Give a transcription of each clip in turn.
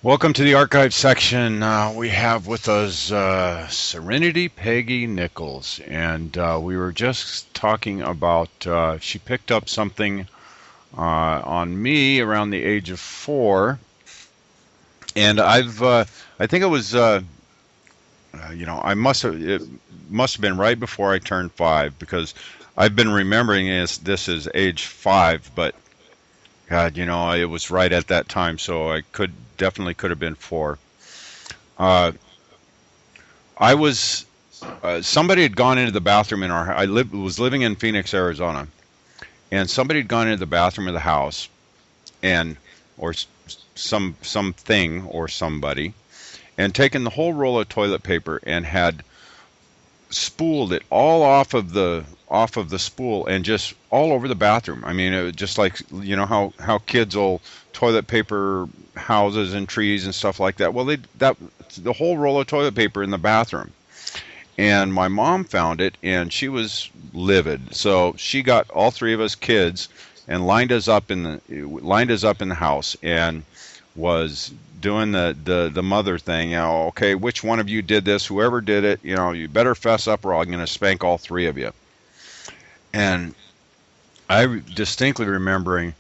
Welcome to the archive section. We have with us Serenity, Peggy, Nichols, and we were just talking about she picked up something on me around the age of 4, and I think it was I it must have been right before I turned 5 because I've been remembering this as age 5, but God, it was right at that time, so I definitely could have been 4. Uh, I was somebody had gone into the bathroom in our. Was living in Phoenix, Arizona, and somebody had gone into the bathroom of the house, and or something or somebody, and taken the whole roll of toilet paper and had spooled it all off of the spool and just all over the bathroom. I mean, it was just like how kids will toilet paper houses and trees and stuff like that. Well, the whole roll of toilet paper in the bathroom. And my mom found it, and she was livid. So she got all 3 of us kids and lined us up in the house and was doing the mother thing. Okay, which one of you did this? Whoever did it, you better fess up, or I'm going to spank all 3 of you. And I distinctly remembering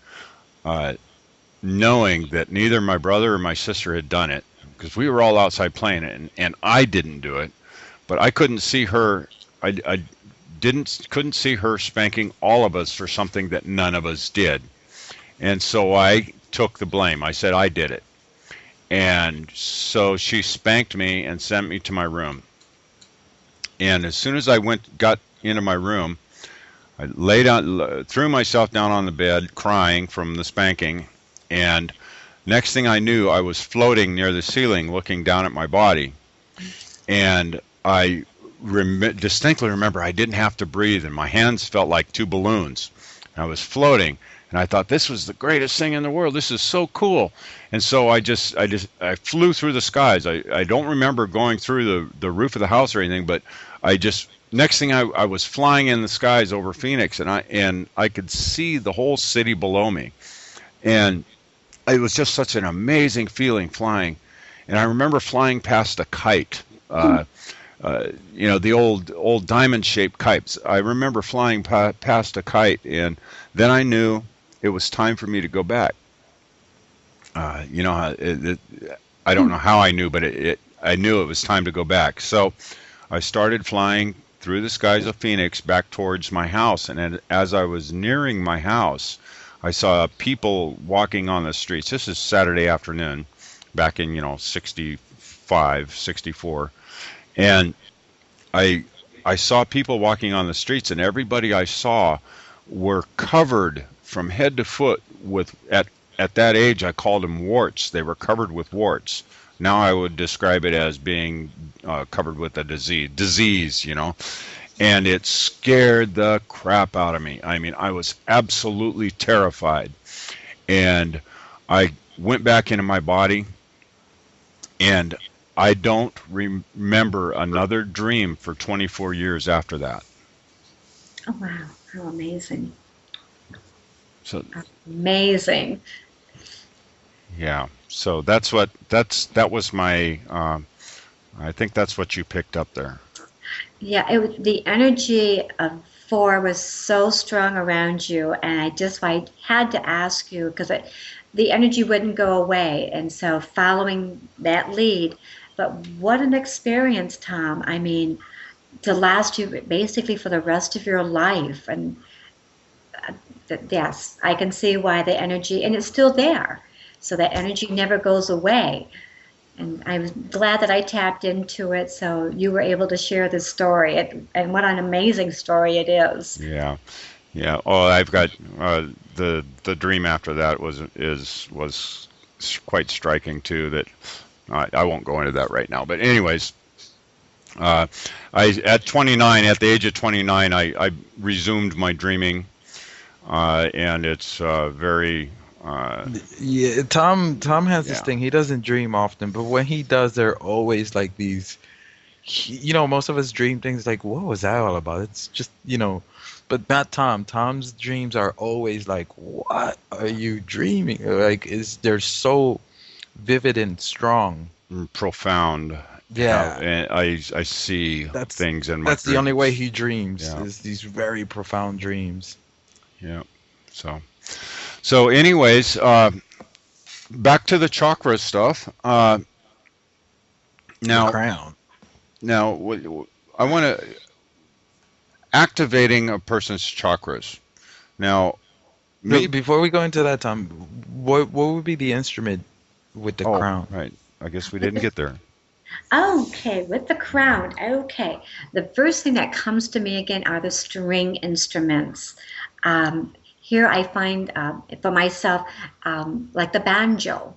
knowing that neither my brother or my sister had done it, because we were all outside playing it, and I didn't do it, but I couldn't see her. I couldn't see her spanking all of us for something that none of us did, and so I took the blame. I said I did it, and so she spanked me and sent me to my room. And as soon as I got into my room, I threw myself down on the bed, crying from the spanking. And next thing I knew, I was floating near the ceiling, looking down at my body. And I distinctly remember I didn't have to breathe, and my hands felt like 2 balloons. And I was floating, and I thought, this was the greatest thing in the world. This is so cool. And so I flew through the skies. I don't remember going through the roof of the house or anything, but next thing I was flying in the skies over Phoenix, and I could see the whole city below me. And it was just such an amazing feeling flying. And I remember flying past a kite, the old diamond-shaped kites. I remember flying past a kite, and then I knew it was time for me to go back. I don't know how I knew, but I knew it was time to go back. So I started flying through the skies of Phoenix back towards my house, and as I was nearing my house, I saw people walking on the streets. This is Saturday afternoon, back in 65, 64, and I saw people walking on the streets, and everybody I saw were covered from head to foot with at that age I called them warts. They were covered with warts. Now I would describe it as being covered with a disease, and it scared the crap out of me. I mean, I was absolutely terrified, and I went back into my body, and I don't remember another dream for 24 years after that. Oh, wow. How amazing. So amazing. Yeah. So that was my, I think that's what you picked up there. Yeah, the energy of 4 was so strong around you, and I had to ask you because the energy wouldn't go away, and so following that lead. But what an experience, Tom. I mean, to last you basically for the rest of your life, and yes, I can see why the energy, and it's still there. So that energy never goes away. And I was glad that I tapped into it, so you were able to share this story. And what an amazing story it is. Yeah, yeah. Oh, I've got the dream after that was quite striking too. That I won't go into that right now. But anyways, at the age of 29, I resumed my dreaming, and it's very. Yeah, Tom has this thing. He doesn't dream often, but when he does, they're always like these. Most of us dream things like, "What was that all about?" It's just, but not Tom. Tom's dreams are always like, "What are you dreaming?" Like, they're so vivid and strong. Profound. Yeah, And I see that's things in my that's the only way dreams. he dreams Yeah. is these very profound dreams. Yeah. So anyways, back to the chakra stuff. The Now, crown. I want to activating a person's chakras. Now, me. Before we go into that, Tom, what would be the instrument with the Oh, crown? right. I guess we didn't get there. Okay, with the crown. Okay, the first thing that comes to me again are the string instruments. Here I find for myself like the banjo.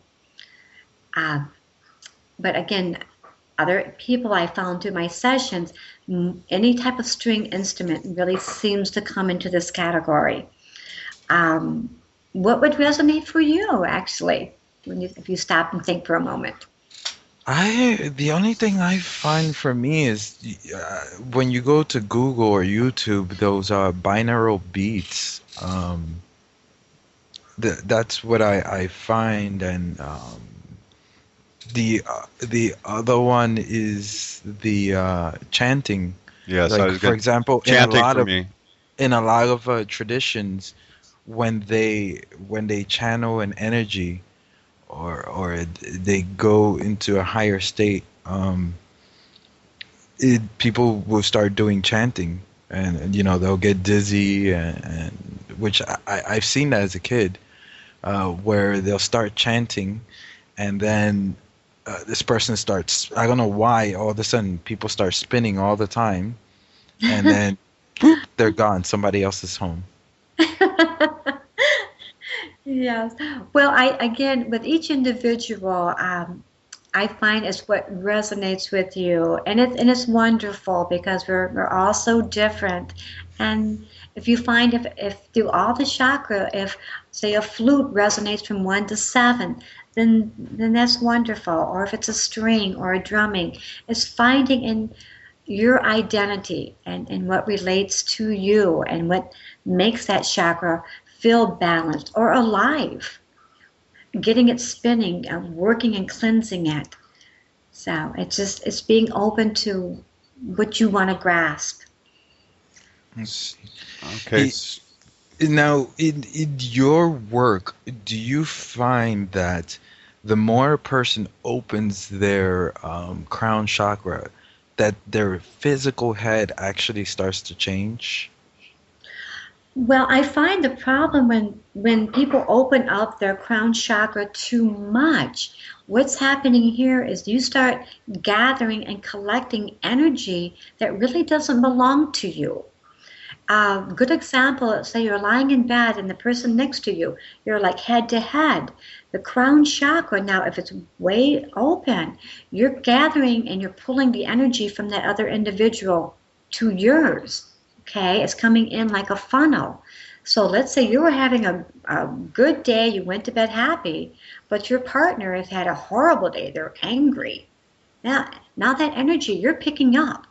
Uh, but again, other people I found through my sessions, any type of string instrument really seems to come into this category. What would resonate for you, actually, if you stop and think for a moment? The only thing I find for me is when you go to Google or YouTube, those binaural beats. That's what I find, and the other one is the chanting. Yes, I Like was for going example, chanting for me. in a lot of traditions, when they channel an energy or they go into a higher state, people will start doing chanting, and they'll get dizzy, and which I've seen that as a kid, where they'll start chanting, and then this person starts, I don't know why, all of a sudden people start spinning all the time, and then boop, they're gone. Somebody else is home. Yes. Well, I again with each individual, I find it's what resonates with you, and it's wonderful because we're all so different. And if you find if through all the chakra, if say a flute resonates from 1 to 7, then that's wonderful. Or if it's a string or a drumming, it's finding in your identity and what relates to you and what makes that chakra feel balanced or alive, getting it spinning, working and cleansing it. So it's being open to what you want to grasp. Okay. Now, in your work, do you find that the more a person opens their crown chakra, that their physical head actually starts to change? Well, I find the problem when people open up their crown chakra too much. What's happening here is you start gathering and collecting energy that really doesn't belong to you. Good example, say you're lying in bed and the person next to you, you're like head to head. The crown chakra, now if it's way open, you're gathering and you're pulling the energy from that other individual to yours. Okay, it's coming in like a funnel. So let's say you were having a good day, you went to bed happy, but your partner has had a horrible day, they're angry. Now that energy you're picking up,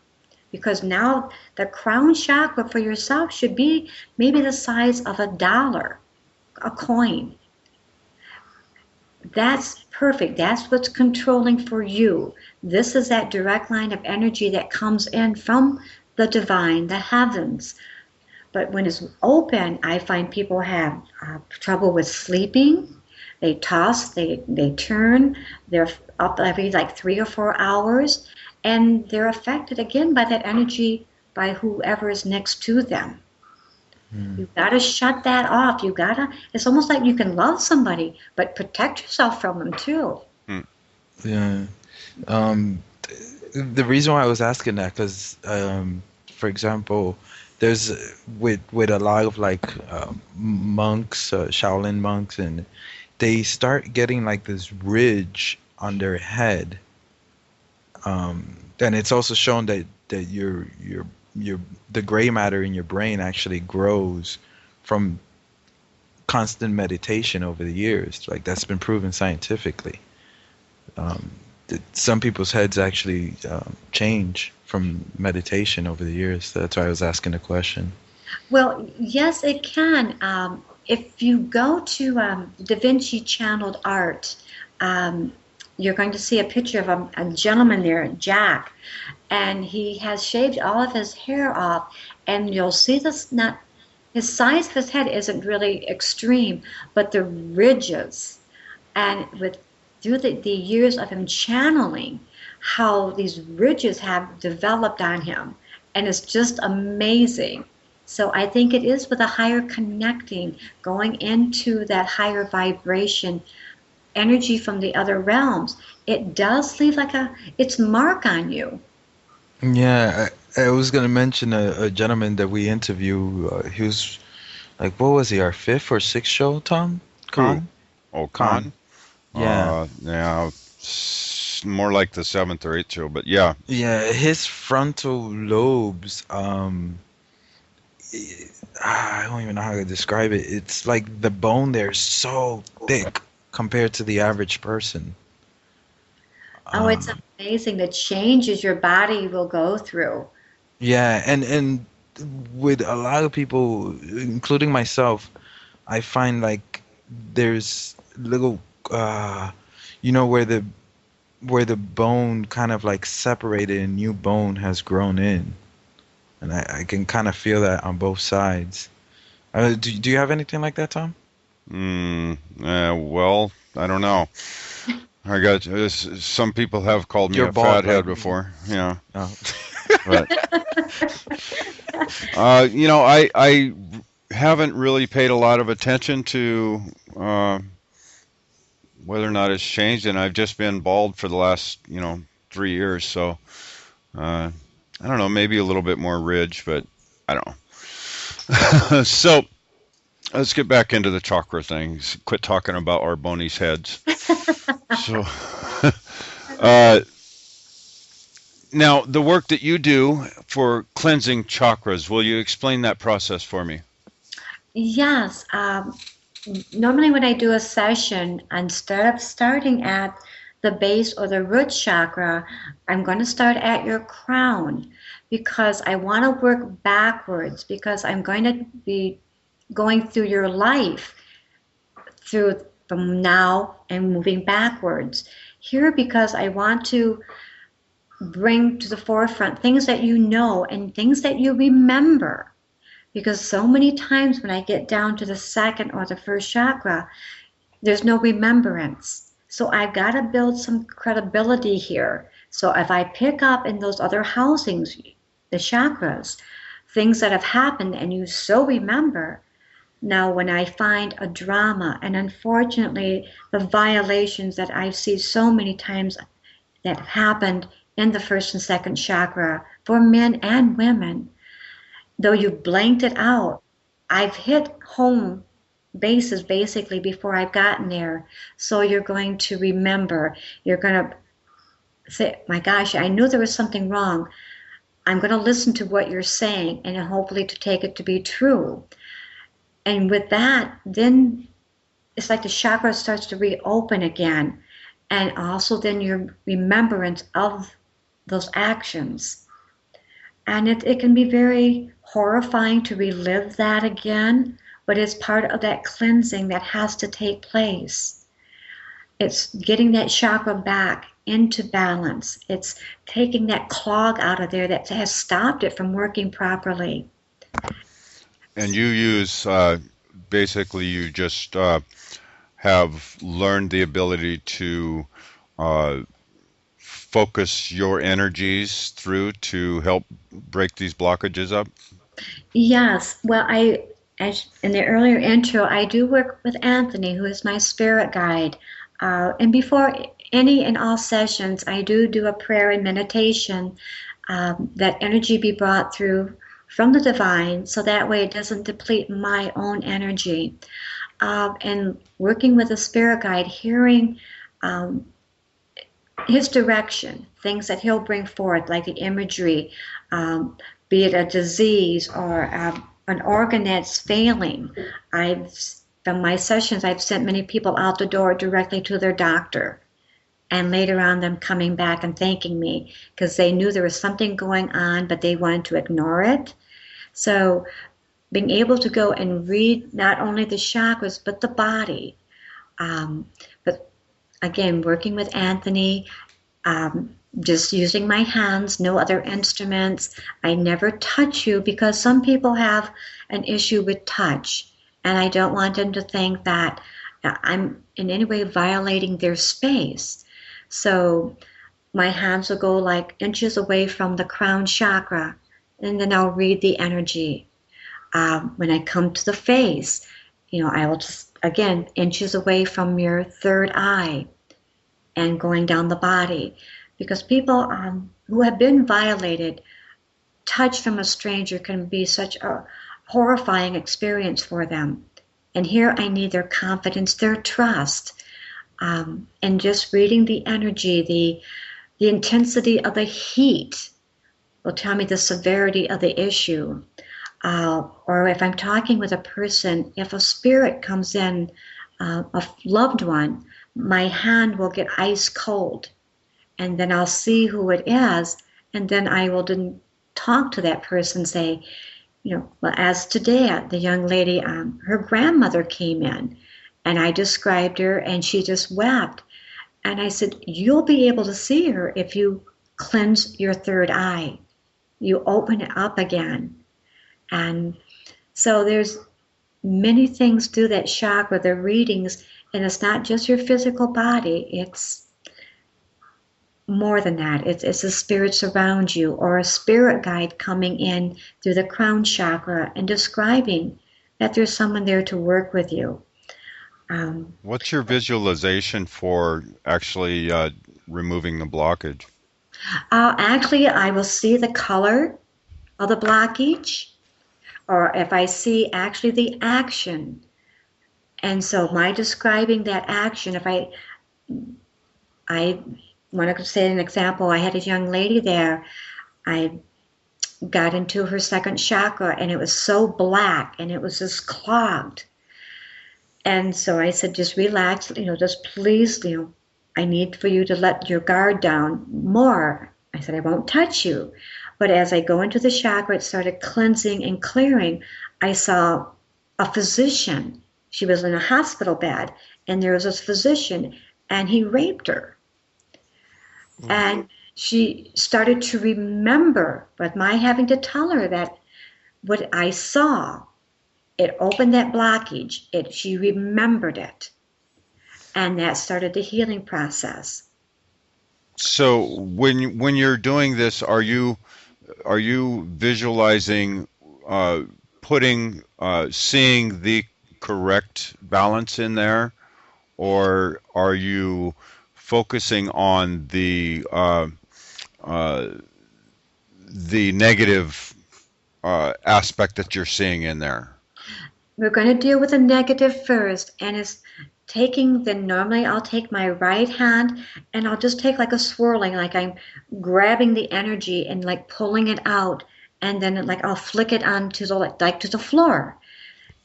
because now the crown chakra for yourself should be maybe the size of $1, a coin. That's perfect. That's what's controlling for you. This is that direct line of energy that comes in from the divine, the heavens. But when it's open, I find people have trouble with sleeping. They toss, they turn, they're up every like 3 or 4 hours, and they're affected again by that energy by whoever is next to them. You've got to shut that off. It's almost like you can love somebody, but protect yourself from them too. Yeah. The reason why I was asking that, because, for example, there's with a lot of like monks, Shaolin monks, and they start getting like this ridge on their head. And it's also shown that the gray matter in your brain actually grows from constant meditation over the years. Like that's been proven scientifically. Some people's heads actually change from meditation over the years. That's why I was asking the question. Well, yes, it can. If you go to Da Vinci channeled art, you're going to see a picture of a gentleman there, Jack, and he has shaved all of his hair off, and you'll see this, not his size of his head isn't really extreme, but the ridges, and through the years of him channeling, how these ridges have developed on him, and it's just amazing. So I think it is with a higher connecting, going into that higher vibration energy from the other realms. It does leave like its mark on you. Yeah, I was gonna mention a gentleman that we interview. He was like, what was he? Our fifth or sixth show, Tom? Con? Oh, Con? Yeah. Yeah, more like the seventh or eighth show, but yeah. Yeah, his frontal lobes, I don't even know how to describe it. It's like the bone there is so thick compared to the average person. Oh, it's amazing the changes your body will go through. Yeah, and with a lot of people, including myself, I find like there's little, where the bone kind of like separated and new bone has grown in, and I can kind of feel that on both sides. Do you have anything like that, Tom? Well, I don't know. I got some people have called me a fathead before. Yeah. Oh. But I haven't really paid a lot of attention to whether or not it's changed, and I've just been bald for the last 3 years. So I don't know, maybe a little bit more ridge, but I don't know. So let's get back into the chakra things. Quit talking about our Boni's heads. So, now the work that you do for cleansing chakras, will you explain that process for me? Yes. Normally when I do a session, instead of starting at the base or the root chakra, I'm going to start at your crown, because I want to work backwards, because I'm going to be going through your life from now and moving backwards. Here, because I want to bring to the forefront things that you know and things that you remember. Because so many times when I get down to the second or the first chakra, there's no remembrance. So I've got to build some credibility here. So if I pick up in those other housings, the chakras, things that have happened and you so remember, now when I find a drama, and unfortunately the violations that I see so many times that happened in the first and second chakra for men and women, though you blanked it out, I've hit home bases basically before I've gotten there. So you're going to remember, you're going to say, my gosh, I knew there was something wrong. I'm going to listen to what you're saying and hopefully to take it to be true. And with that, then it's like the chakra starts to reopen again. And also then your remembrance of those actions. And it can be very horrifying to relive that again, but it's part of that cleansing that has to take place. It's getting that chakra back into balance. It's taking that clog out of there that has stopped it from working properly. And you use, basically you just have learned the ability to focus your energies through to help break these blockages up? Yes. Well, as in the earlier intro, I do work with Anthony, who is my spirit guide. And before any and all sessions, I do a prayer and meditation that energy be brought through from the divine, so that way it doesn't deplete my own energy. And working with a spirit guide, hearing his direction, things that he'll bring forth, like the imagery, be it a disease or an organ that's failing. From my sessions, I've sent many people out the door directly to their doctor, and later on them coming back and thanking me because they knew there was something going on, but they wanted to ignore it. So being able to go and read not only the chakras, but the body. But again, working with Anthony, just using my hands, no other instruments. I never touch you because some people have an issue with touch, and I don't want them to think that I'm in any way violating their space. So my hands will go like inches away from the crown chakra, and then I'll read the energy. When I come to the face, I will just, again, inches away from your third eye and going down the body. Because people who have been violated, touch from a stranger can be such a horrifying experience for them. And here I need their confidence, their trust, and just reading the energy, the intensity of the heat will tell me the severity of the issue. Or if I'm talking with a person, if a spirit comes in, a loved one, my hand will get ice cold. And then I'll see who it is, and then I will then talk to that person, say, well, as today, the young lady, her grandmother came in, and I described her, and she just wept. And I said, you'll be able to see her if you cleanse your third eye. You open it up again. And so there's many things through that chakra, the readings, and it's not just your physical body, it's more than that. It's the spirits around you, or a spirit guide coming in through the crown chakra and describing that there's someone there to work with you. What's your visualization for actually removing the blockage? Actually, I will see the color of the blockage, or if I see actually the action. And so my describing that action, if I want to say an example, I had a young lady there. I got into her second chakra, and it was so black, and it was just clogged. And so I said, just relax, just please, I need for you to let your guard down more. I said, I won't touch you. But as I go into the chakra, it started cleansing and clearing. I saw a physician. She was in a hospital bed, and there was this physician, and he raped her. And she started to remember, but my having to tell her that what I saw, it opened that blockage. She remembered it. And that started the healing process. So when you're doing this, are you visualizing seeing the correct balance in there, or are you focusing on the negative aspect that you're seeing in there? We're going to deal with the negative first, and it's normally I'll take my right hand and I'll just take like a swirling, like I'm grabbing the energy and like pulling it out, and then like I'll flick it onto to the floor.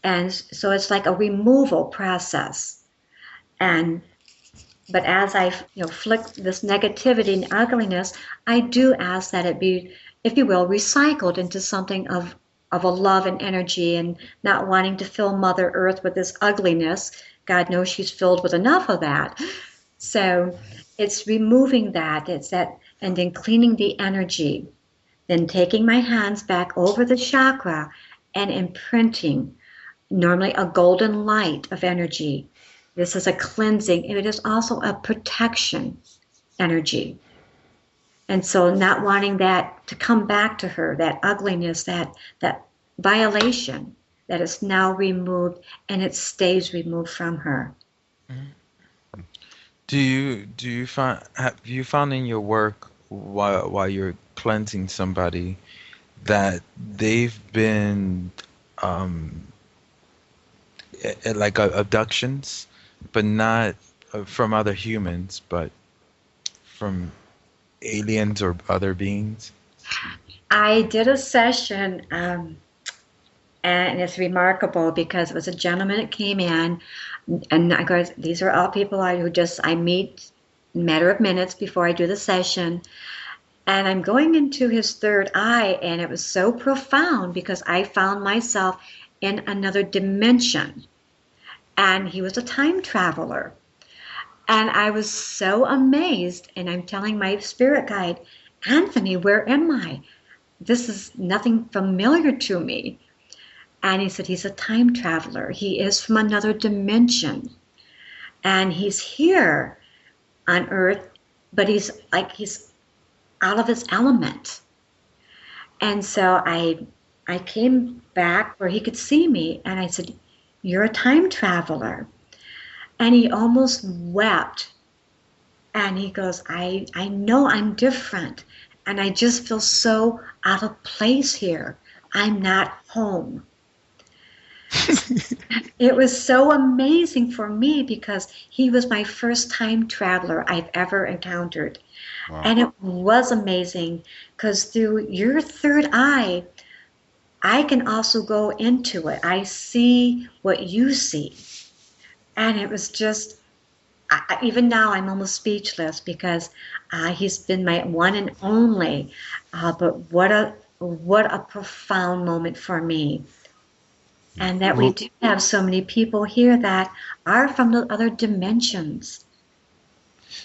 And so it's like a removal process. But as I flick this negativity and ugliness, I do ask that it be, if you will, recycled into something of a love and energy, and not wanting to fill Mother Earth with this ugliness. God knows she's filled with enough of that. So it's removing that, and then cleaning the energy. Then taking my hands back over the chakra and imprinting, normally a golden light of energy. This is a cleansing, and it is also a protection energy. And so not wanting that to come back to her, that ugliness, that violation, that is now removed, and it stays removed from her. Do you have you found in your work while you're cleansing somebody that they've been like abductions, but not from other humans, but from aliens or other beings? I did a session, and it's remarkable because it was a gentleman that came in, and I go, these are all people I meet in a matter of minutes before I do the session. And I'm going into his third eye, and it was so profound because I found myself in another dimension. And he was a time traveler. And I was so amazed, and I'm telling my spirit guide, Anthony, where am I? This is nothing familiar to me. And he said, he's a time traveler. He is from another dimension. And he's here on Earth, but he's out of his element. And so I came back where he could see me, and I said, you're a time traveler. And he almost wept. And he goes, I know I'm different, and I just feel so out of place here. I'm not home. It was so amazing for me because he was my first time traveler I've ever encountered. Wow. And it was amazing because through your third eye, I can also go into it. I see what you see. And it was just, even now I'm almost speechless because he's been my one and only. But what a profound moment for me. And that we do have so many people here that are from the other dimensions.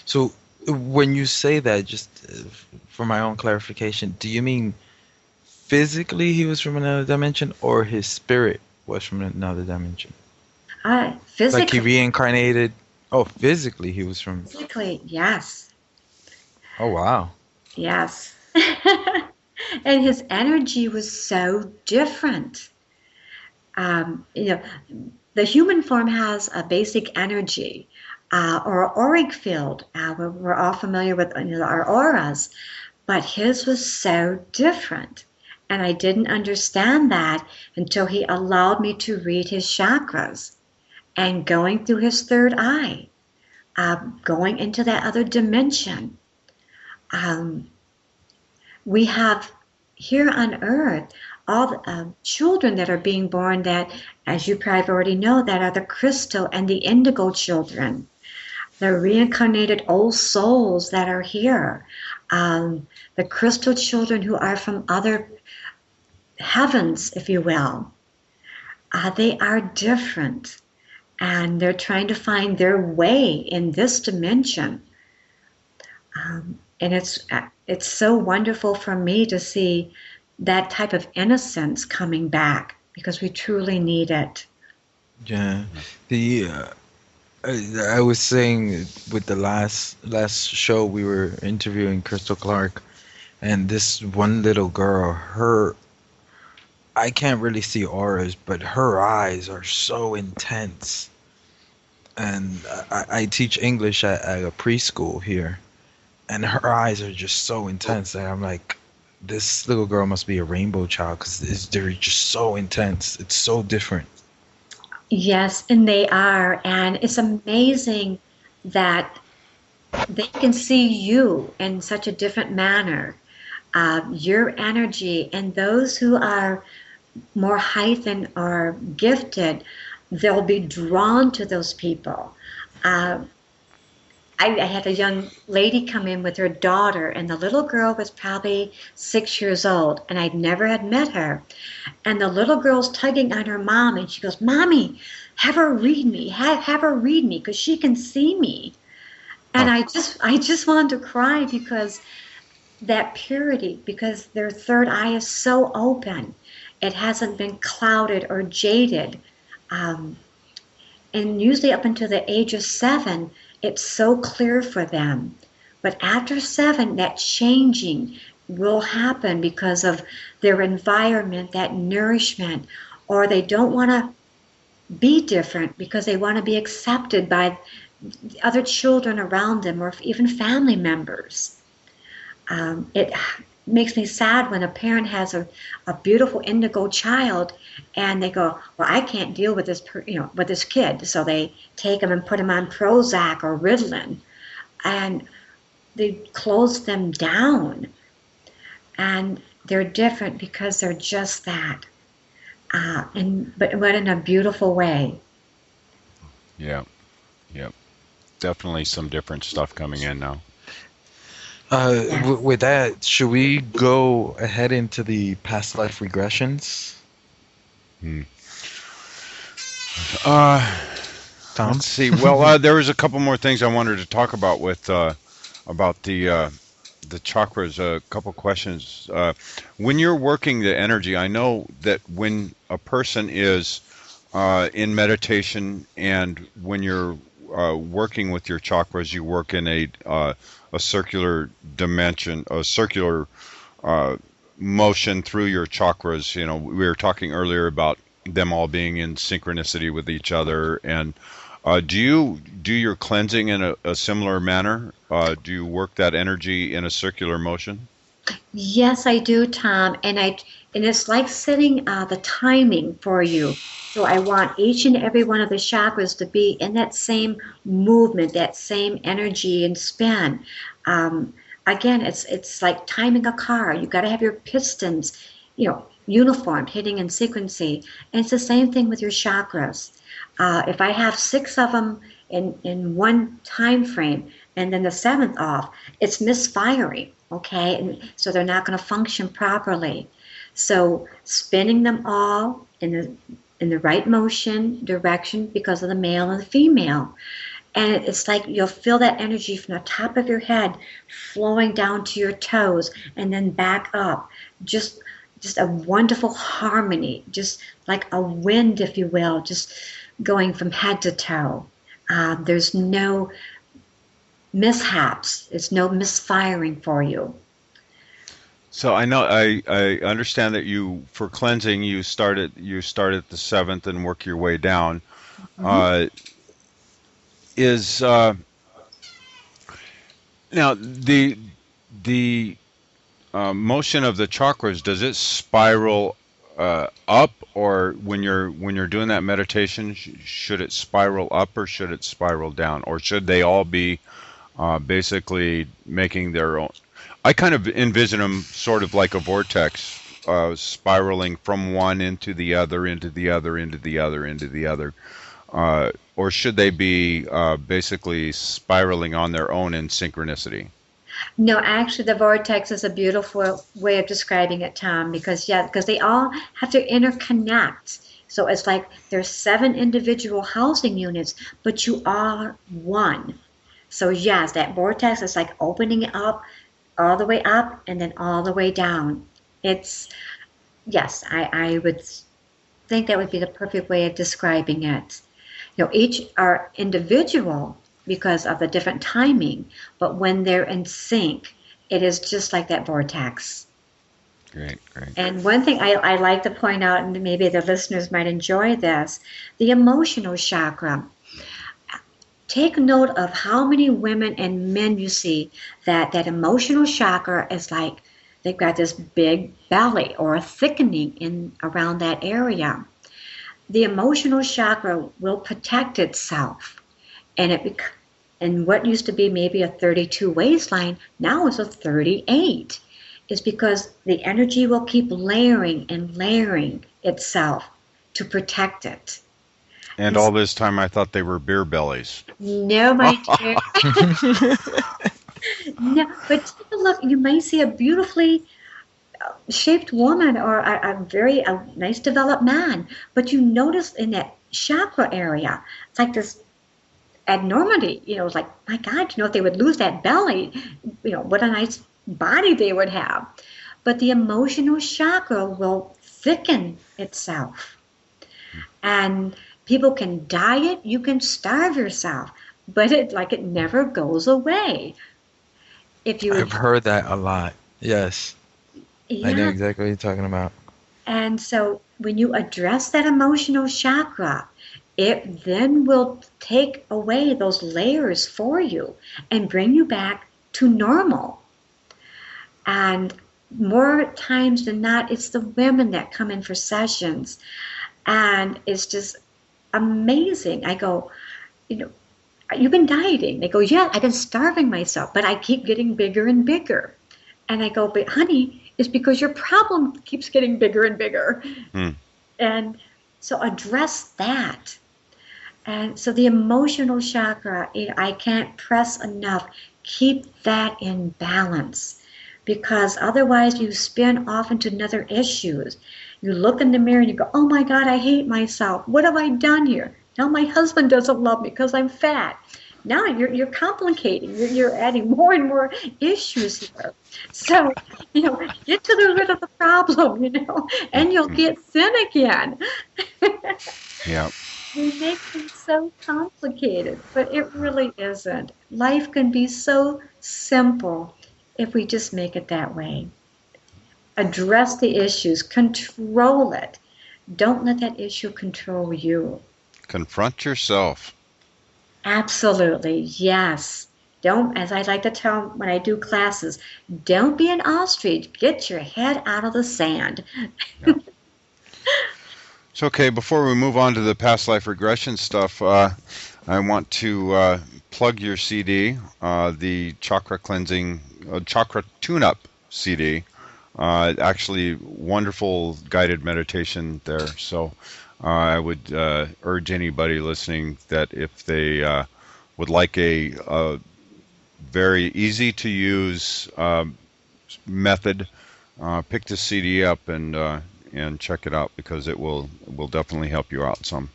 So when you say that, just for my own clarification, do you mean physically he was from another dimension, or his spirit was from another dimension? Physically. Like he reincarnated? Oh, physically he was from... Physically, yes. Oh, wow. Yes. And his energy was so different. The human form has a basic energy or auric field. We're all familiar with our auras, but his was so different. And I didn't understand that until he allowed me to read his chakras and going through his third eye, going into that other dimension. We have here on Earth all the children that are being born that, as you probably already know, that are the crystal and the indigo children. The reincarnated old souls that are here. The crystal children who are from other heavens, if you will. They are different. And they're trying to find their way in this dimension. And it's so wonderful for me to see that type of innocence coming back because we truly need it. Yeah. I was saying with the last show we were interviewing Crystal Clark, and this one little girl, I can't really see auras, but her eyes are so intense. And I teach English at a preschool here, and her eyes are just so intense. And I'm like, this little girl must be a rainbow child because they're just so intense. It's so different. Yes, and they are. And it's amazing that they can see you in such a different manner. Your energy, and those who are more heightened or gifted, they'll be drawn to those people. I had a young lady come in with her daughter, and the little girl was probably 6 years old, and I'd never had met her. And the little girl's tugging on her mom, and she goes, "Mommy, have her read me. Have her read me, because she can see me." And I just wanted to cry because that purity, because their third eye is so open. It hasn't been clouded or jaded. And usually up until the age of 7, it's so clear for them. But after 7, that changing will happen because of their environment, that nourishment, or they don't want to be different because they want to be accepted by other children around them or even family members. It makes me sad when a parent has a beautiful indigo child and they go, "Well, I can't deal with this, with this kid," so they take them and put them on Prozac or Ritalin, and they close them down. And they're different because they're just that, but in a beautiful way. Yeah, definitely some different stuff coming in now. With that, should we go ahead into the past life regressions? Tom? Let's see. Well, there was a couple more things I wanted to talk about with about the chakras. A couple questions. When you're working the energy, I know that when a person is in meditation and when you're working with your chakras, you work in a circular dimension, a circular motion through your chakras. You know, we were talking earlier about them all being in synchronicity with each other. And do you do your cleansing in a similar manner? Do you work that energy in a circular motion? Yes, I do, Tom. And it's like setting the timing for you. So I want each and every one of the chakras to be in that same movement, that same energy and spin. Again, it's like timing a car. You got to have your pistons, uniformed, hitting in sequency. And it's the same thing with your chakras. If I have 6 of them in one time frame and then the 7th off, it's misfiring, okay? And so they're not going to function properly. So spinning them all in the right motion, direction, because of the male and the female. And it's like you'll feel that energy from the top of your head flowing down to your toes and then back up. Just a wonderful harmony, just like a wind, if you will, just going from head to toe. There's no mishaps. It's no misfiring for you. So I know I understand that for cleansing you start at the 7th and work your way down. Mm-hmm. Now the motion of the chakras, does it spiral up, or when you're doing that meditation, should it spiral up or should it spiral down, or should they all be basically making their own? I kind of envision them sort of like a vortex, spiraling from one into the other, into the other, into the other, into the other. Or should they be basically spiraling on their own in synchronicity? No, actually, the vortex is a beautiful way of describing it, Tom, because they all have to interconnect. So it's like there's 7 individual housing units, but you are one. So yes, that vortex is like opening it up, all the way up and then all the way down. Yes, I would think that would be the perfect way of describing it. Each are individual because of the different timing, but when they're in sync, it is just like that vortex. Great. And one thing I like to point out, and maybe the listeners might enjoy this, the emotional chakra. Take note of how many women and men you see that emotional chakra is like they've got this big belly or a thickening in around that area. The emotional chakra will protect itself, and what used to be maybe a 32 waistline now is a 38. Is because the energy will keep layering and layering itself to protect it. And all this time I thought they were beer bellies. No, my dear. No, but take a look. You may see a beautifully shaped woman or a very nice developed man, but you notice in that chakra area, it's like this abnormality. It's like, my God, if they would lose that belly, what a nice body they would have. But the emotional chakra will thicken itself. And people can diet, you can starve yourself, but it never goes away. I've heard that a lot. Yes. Yeah. I know exactly what you're talking about. And so when you address that emotional chakra, it then will take away those layers for you and bring you back to normal. And more times than not, it's the women that come in for sessions. And it's just amazing. I go, you've been dieting. They go, yeah, I've been starving myself, but I keep getting bigger and bigger. And I go, but honey, it's because your problem keeps getting bigger and bigger. And so address that. And so the emotional chakra, I can't press enough. Keep that in balance, because otherwise you spin off into another issues. You look in the mirror and you go, oh my God, I hate myself. What have I done here? Now my husband doesn't love me because I'm fat. Now you're complicating. You're adding more and more issues here. So, get to the root of the problem, and you'll get thin again. Yeah. We make things so complicated, but it really isn't. Life can be so simple if we just make it that way. Address the issues, control it. Don't let that issue control you. Confront yourself. Absolutely, yes. Don't, as I like to tell when I do classes, don't be an ostrich. Get your head out of the sand. Yeah. So, okay, before we move on to the past life regression stuff, I want to plug your CD, the Chakra Cleansing, Chakra Tune-Up CD. Actually, wonderful guided meditation there. So I would urge anybody listening that if they would like a very easy-to-use method, pick the CD up and check it out, because it will definitely help you out some.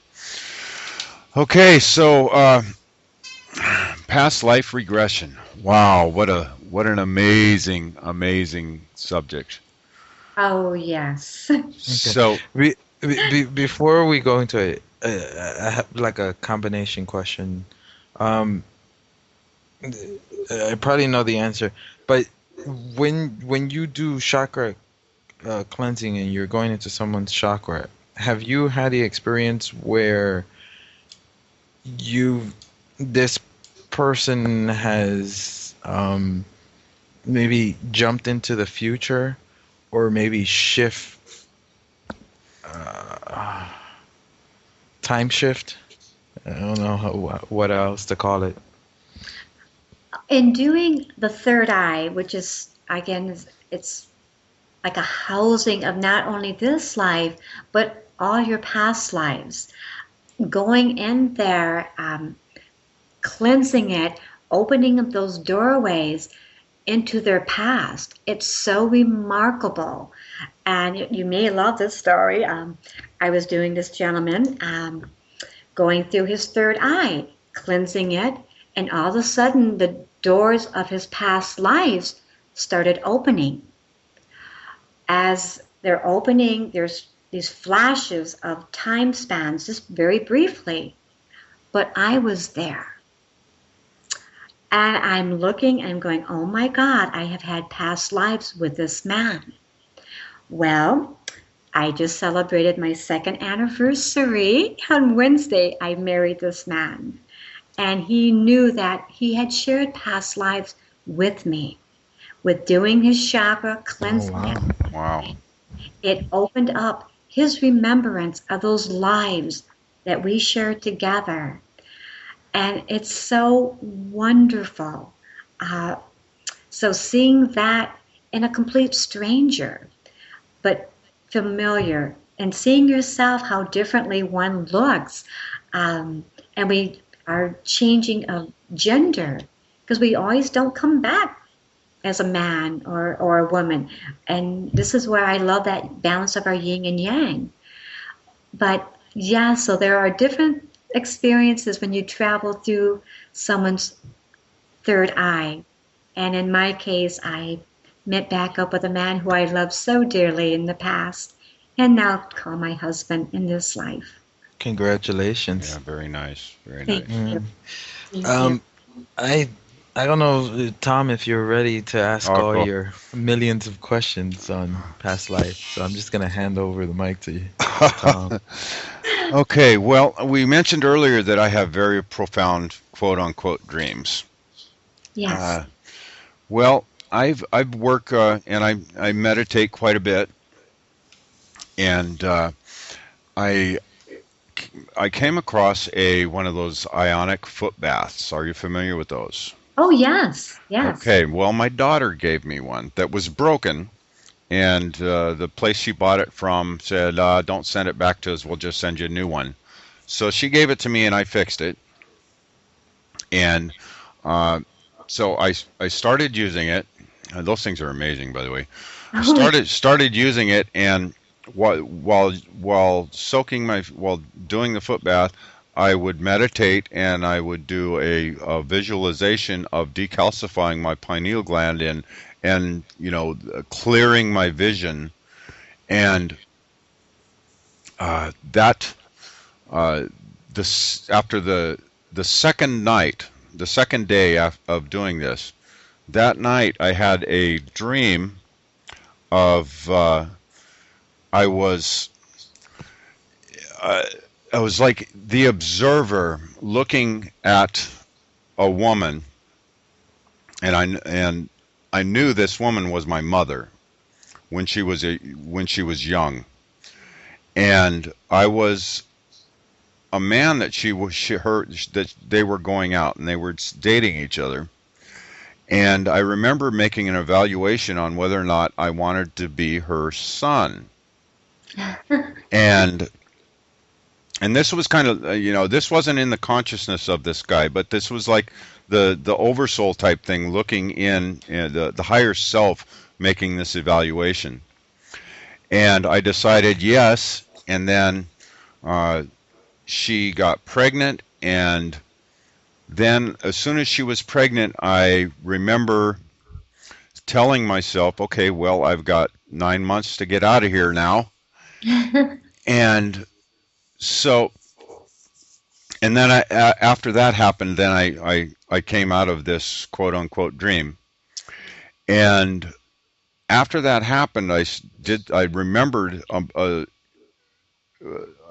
Okay, so past life regression. Wow, what an amazing subject. Oh, yes. So before we go into it, I have like a combination question. I probably know the answer, but when you do chakra cleansing and you're going into someone's chakra, have you had the experience where this person has maybe jumped into the future, or maybe time shift? I don't know what else to call it. In doing the third eye, which is, again, it's like a housing of not only this life, but all your past lives. Going in there, cleansing it, opening up those doorways into their past. It's so remarkable. And you may love this story. I was doing this gentleman going through his third eye, cleansing it, and all of a sudden the doors of his past lives started opening. As they're opening, there's these flashes of time spans, just very briefly. But I was there. And I'm looking and going, oh my God, I have had past lives with this man. Well, I just celebrated my 2nd anniversary. On Wednesday, I married this man. And he knew that he had shared past lives with me. With doing his chakra cleansing. Oh, wow. It opened up his remembrance of those lives that we shared together. And it's so wonderful. So seeing that in a complete stranger, but familiar, and seeing yourself how differently one looks. And we are changing of gender, because we always don't come back as a man or a woman. And this is where I love that balance of our yin and yang. But yeah, so there are different experiences when you travel through someone's third eye. And in my case, I met back up with a man who I loved so dearly in the past, and now call my husband in this life. Congratulations. Yeah, very nice. Very Thank nice. you. Thank you. I don't know, Tom, if you're ready to ask all cool. your millions of questions on past life. So I'm just going to hand over the mic to you, Tom. Okay, well, we mentioned earlier that I have very profound quote-unquote dreams. Yes. Well, I've worked and I meditate quite a bit, and I came across one of those Ionic foot baths. Are you familiar with those? Oh, yes. Yes. Okay, well, my daughter gave me one that was broken, and the place she bought it from said, don't send it back to us, we'll just send you a new one. So she gave it to me, and I fixed it. And so I started using it. Those things are amazing, by the way. I started using it, and while doing the foot bath, I would meditate and I would do a visualization of decalcifying my pineal gland and clearing my vision. And that this after the second night, the second day of doing this, that night I had a dream of I was I was like the observer looking at a woman, and I knew this woman was my mother when she was young, and I was a man that that they were going out and they were dating each other, and I remember making an evaluation on whether or not I wanted to be her son, and this was kind of this wasn't in the consciousness of this guy, but this was like the oversoul type thing, looking in the higher self, making this evaluation. And I decided yes, and then she got pregnant, and then as soon as she was pregnant, I remember telling myself, okay, well, I've got 9 months to get out of here now. And so, and then after that happened, then I came out of this quote unquote dream. And after that happened, I remembered an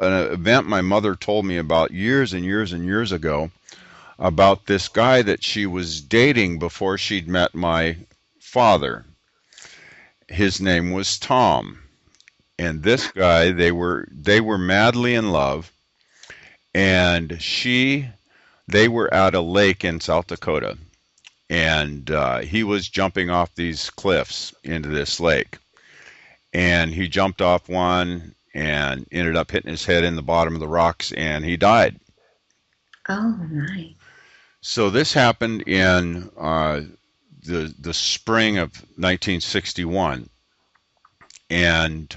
event my mother told me about years and years and years ago, about this guy that she was dating before she'd met my father. His name was Tom. And this guy, they were madly in love, and they were at a lake in South Dakota, and he was jumping off these cliffs into this lake, and he jumped off one and ended up hitting his head in the bottom of the rocks, and he died. Oh my! So this happened in the spring of 1961, and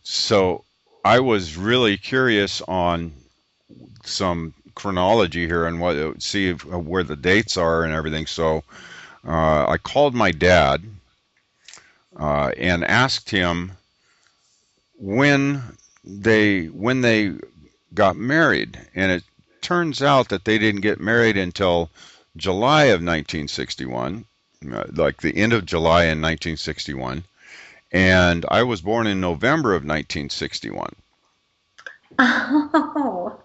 so I was really curious on some chronology here and see where the dates are and everything. So I called my dad and asked him when they got married, and it turns out that they didn't get married until July of 1961, like the end of July in 1961. And I was born in November of 1961. Oh.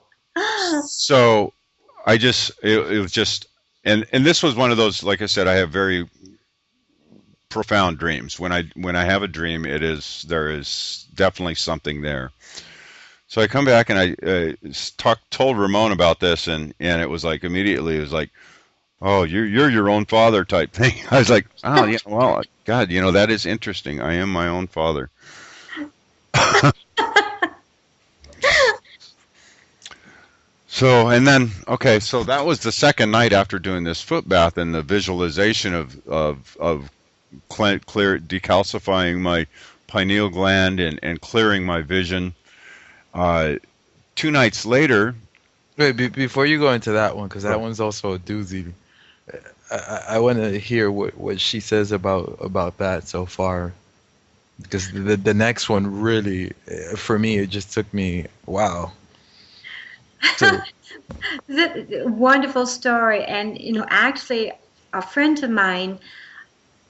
So it was just, and this was one of those, like I said, I have very profound dreams. When I have a dream, there is definitely something there. So I come back and I told Ramon about this, and it was like immediately, it was like, oh, you're your own father type thing. I was like, oh, yeah, well, God, that is interesting. I am my own father. So, and then, okay, so that was the second night after doing this foot bath and the visualization of decalcifying my pineal gland and clearing my vision. 2 nights later. Wait, before you go into that one, because that one's also a doozy. I want to hear what she says about that so far, because the next one really, for me, it just took me, wow. So, wonderful story. And actually a friend of mine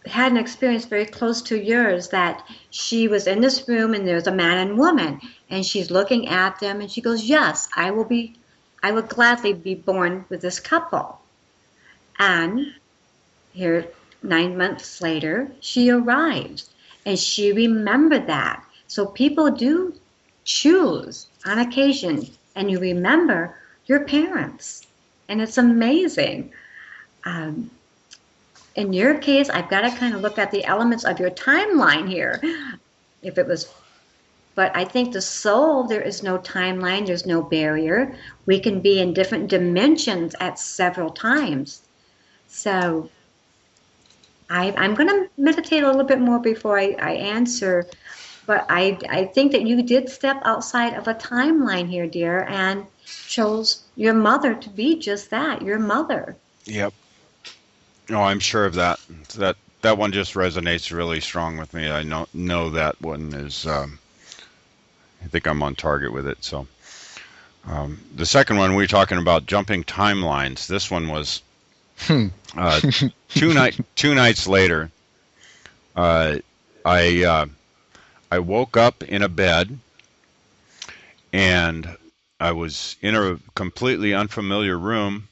had an experience very close to yours, that she was in this room and there's a man and woman, and she's looking at them and she goes, yes, I would gladly be born with this couple. And here, 9 months later, she arrives, and she remembered that. So people do choose on occasion, and you remember your parents, and it's amazing. In your case, I've got to kind of look at the elements of your timeline here. But I think the soul, there is no timeline, there's no barrier. We can be in different dimensions at several times. So I'm going to meditate a little bit more before I answer. But I think that you did step outside of a timeline here, dear, and chose your mother to be just that, your mother. Yep. No, I'm sure of that. That one just resonates really strong with me. I know that one is. I think I'm on target with it. So the second one, we were talking about jumping timelines. This one was 2 nights later. I woke up in a bed, and I was in a completely unfamiliar room,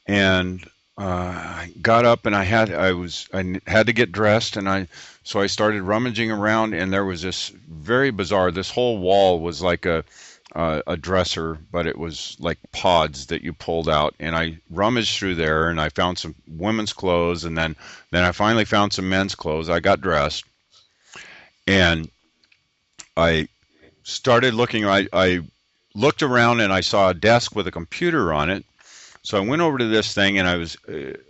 and I got up and I had to get dressed, and so I started rummaging around, and there was this very bizarre. This whole wall was like a dresser, but it was like pods that you pulled out, and I rummaged through there, and I found some women's clothes, and then I finally found some men's clothes. I got dressed, and I started looking. I looked around, and I saw a desk with a computer on it. So I went over to this thing, and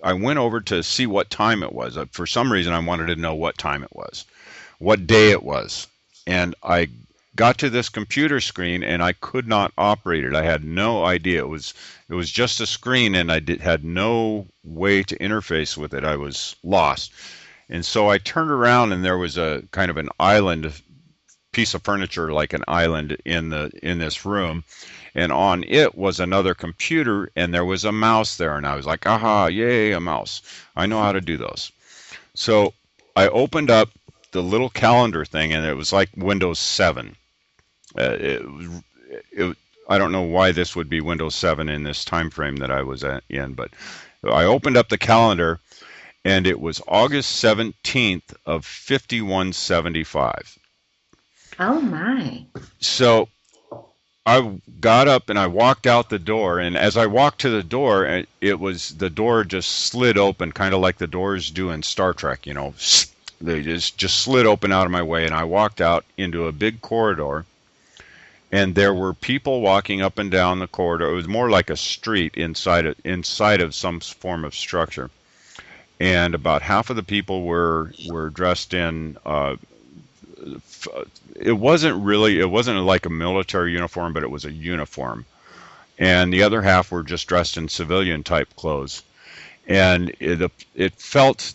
I went over to see what time it was. For some reason, I wanted to know what time it was, what day it was. And I got to this computer screen, and I could not operate it. I had no idea. It was just a screen, and I had no way to interface with it. I was lost. And so I turned around, and there was a kind of an island, piece of furniture like an island in this room. And on it was another computer, and there was a mouse there. And I was like, aha, yay, a mouse. I know how to do those. So I opened up the little calendar thing, and it was like Windows 7. I don't know why this would be Windows 7 in this time frame that I was in, but I opened up the calendar, and it was August 17th of 5175. Oh, my. So I got up and I walked out the door, and as I walked to the door, the door just slid open, kind of like the doors do in Star Trek, They just slid open out of my way, and I walked out into a big corridor, and there were people walking up and down the corridor. It was more like a street inside of some form of structure, and about half of the people were dressed in. It wasn't like a military uniform, but it was a uniform, and the other half were just dressed in civilian type clothes, and it felt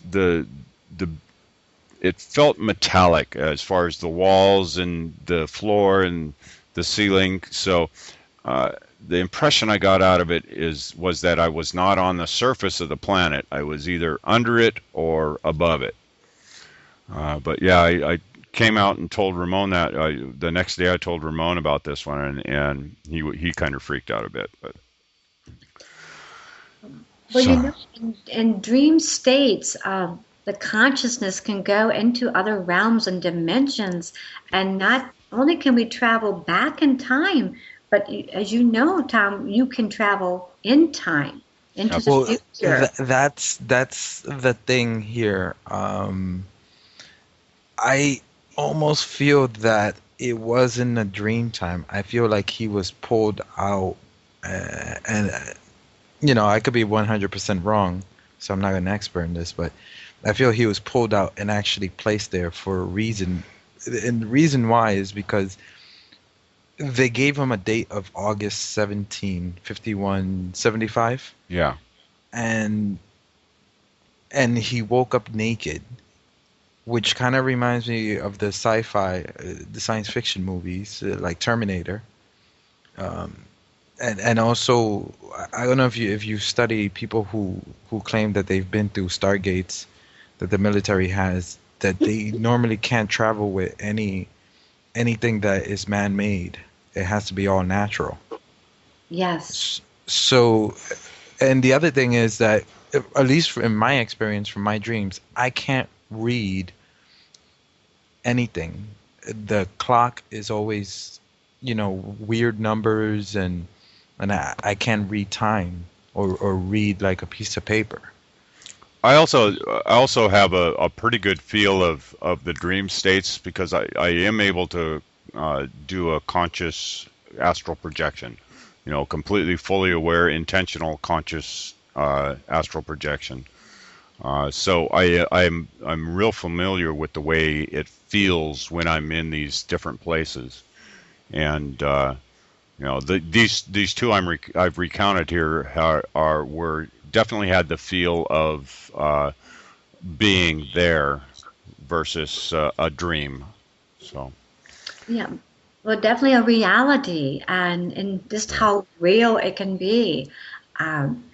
metallic as far as the walls and the floor and the ceiling. So the impression I got out of it was that I was not on the surface of the planet. I was either under it or above it. But yeah, I came out and told Ramon that the next day. I told Ramon about this one, and he kind of freaked out a bit. But well, in dream states, the consciousness can go into other realms and dimensions, and not only can we travel back in time, but as you know, Tom, you can travel in time into the future. That's the thing here. I almost feel that it wasn't a dream time. I feel like he was pulled out, and I could be 100% wrong, so I'm not an expert in this, but I feel he was pulled out and actually placed there for a reason. And the reason why is because they gave him a date of August 17, 5175. Yeah. And he woke up naked, which kind of reminds me of the sci-fi, the science fiction movies, like Terminator. And also, I don't know if you study people who claim that they've been through Stargates that the military has, that they normally can't travel with anything that is man-made. It has to be all natural. Yes. So, and the other thing is that, at least in my experience from my dreams, I can't read anything. The clock is always, weird numbers, and I can't read time or read like a piece of paper. I also have a pretty good feel of the dream states, because I am able to do a conscious astral projection, completely fully aware, intentional, conscious astral projection. So I'm real familiar with the way it feels when I'm in these different places, and these two I've recounted here were definitely had the feel of being there versus a dream. So Yeah. Well, definitely a reality, and just yeah, how real it can be. Um,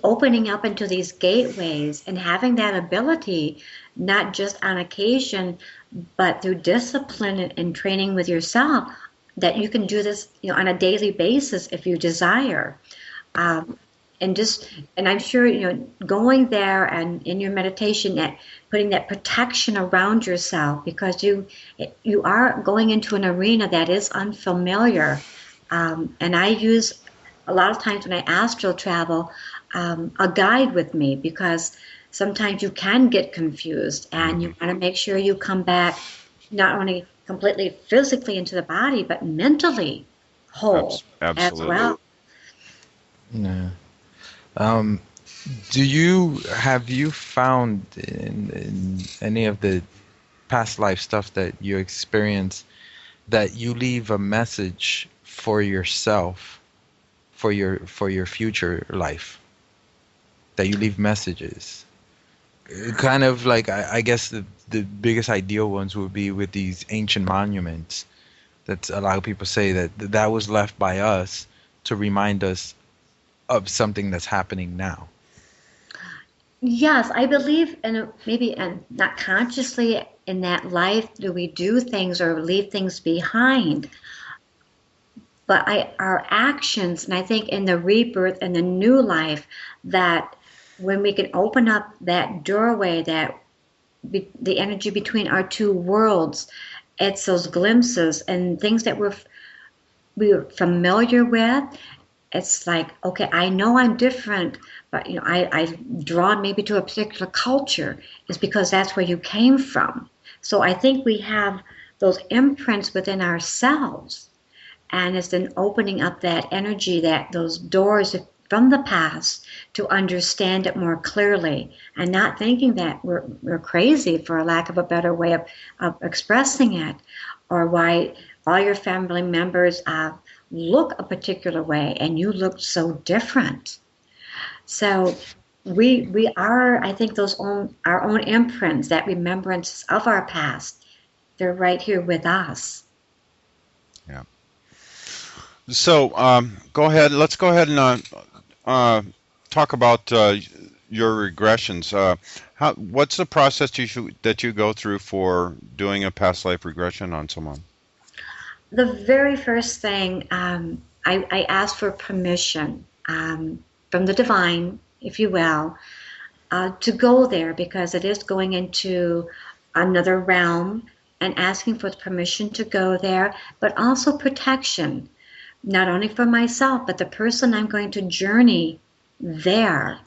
Opening up into these gateways and having that ability, not just on occasion, but through discipline and training with yourself, that you can do this, on a daily basis if you desire. Um, and just, and I'm sure, going there and in your meditation, that putting that protection around yourself, because you are going into an arena that is unfamiliar. And I use a lot of times when I astral travel, a guide with me, because sometimes you can get confused and you hmm want to make sure you come back not only completely physically into the body, but mentally whole as absolutely. well. Yeah. Um, have you found in any of the past life stuff that you experience that you leave a message for yourself for your future life? That you leave messages? Kind of like I guess the biggest ideal ones would be with these ancient monuments that a lot of people say that was left by us to remind us of something that's happening now. Yes, I believe in maybe, and not consciously, in that life do we do things or leave things behind, but our actions, and I think in the rebirth and the new life, that when we can open up that doorway, that the energy between our two worlds, it's those glimpses and things that we're familiar with. It's like, okay, I know I'm different, but I've drawn maybe to a particular culture is because that's where you came from. So I think we have those imprints within ourselves, and it's then opening up that energy, that those doors from the past, to understand it more clearly, and not thinking that we're crazy, for a lack of a better way of expressing it, or why all your family members look a particular way and you look so different. So we are, I think, our own imprints, that remembrance of our past, they're right here with us. Yeah. So go ahead. Let's go ahead and uh, talk about your regressions. What's the process that you go through for doing a past life regression on someone? The very first thing, I ask for permission, from the divine, if you will, to go there, because it is going into another realm, and asking for the permission to go there, but also protection, not only for myself, but the person I'm going to journey there.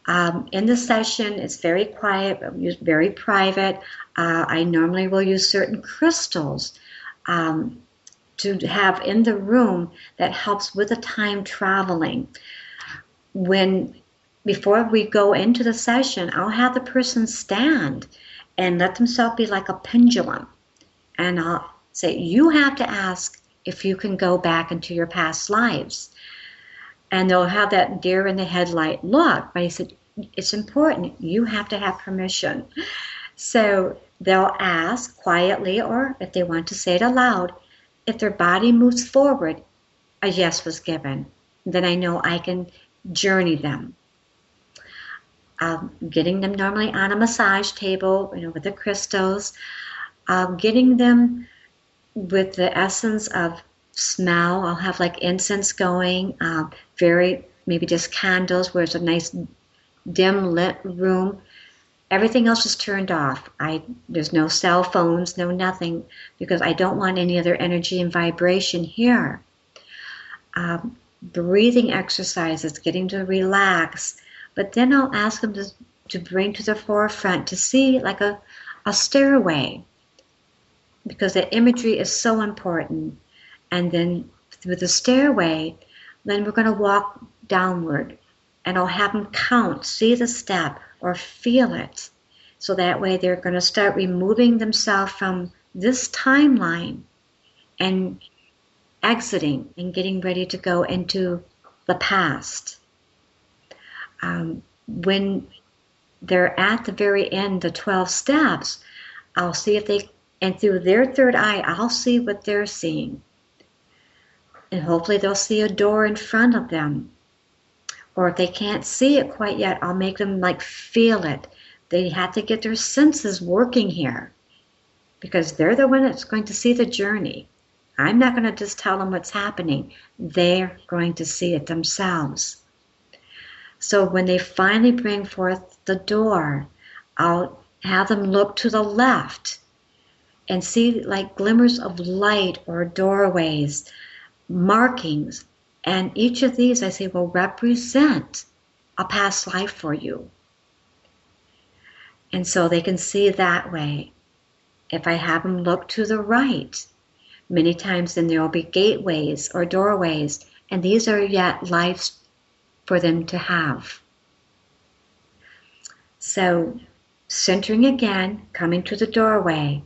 In the session, it's very quiet, very private. I normally will use certain crystals um, to have in the room that helps with the time traveling. When Before we go into the session, I'll have the person stand and let themselves be like a pendulum, and I'll say, you have to ask if you can go back into your past lives. And they'll have that deer in the headlight look, but he said, it's important, you have to have permission. So they'll ask quietly, or if they want to say it aloud. If their body moves forward, a yes was given. Then I know I can journey them. Getting them normally on a massage table, with the crystals. Getting them with the essence of smell. I'll have like incense going, very maybe just candles where it's a nice dim lit room. Everything else is turned off. There's no cell phones, no nothing, because I don't want any other energy and vibration here. Breathing exercises, getting to relax, but then I'll ask them to bring to the forefront to see like a stairway, because the imagery is so important. And then through the stairway, then we're going to walk downward and I'll have them count, see the step, or feel it. So that way they're going to start removing themselves from this timeline and exiting and getting ready to go into the past. When they're at the very end, the 12 steps, I'll see if they, and through their third eye, I'll see what they're seeing. And hopefully they'll see a door in front of them. Or if they can't see it quite yet, I'll make them like feel it. They have to get their senses working here, because they're the one that's going to see the journey. I'm not going to just tell them what's happening. They're going to see it themselves. So when they finally bring forth the door, I'll have them look to the left and see like glimmers of light or doorways, markings. And each of these, I say, will represent a past life for you. And so they can see that way. If I have them look to the right, many times then there will be gateways or doorways, and these are yet lives for them to have. So centering again, coming to the doorway,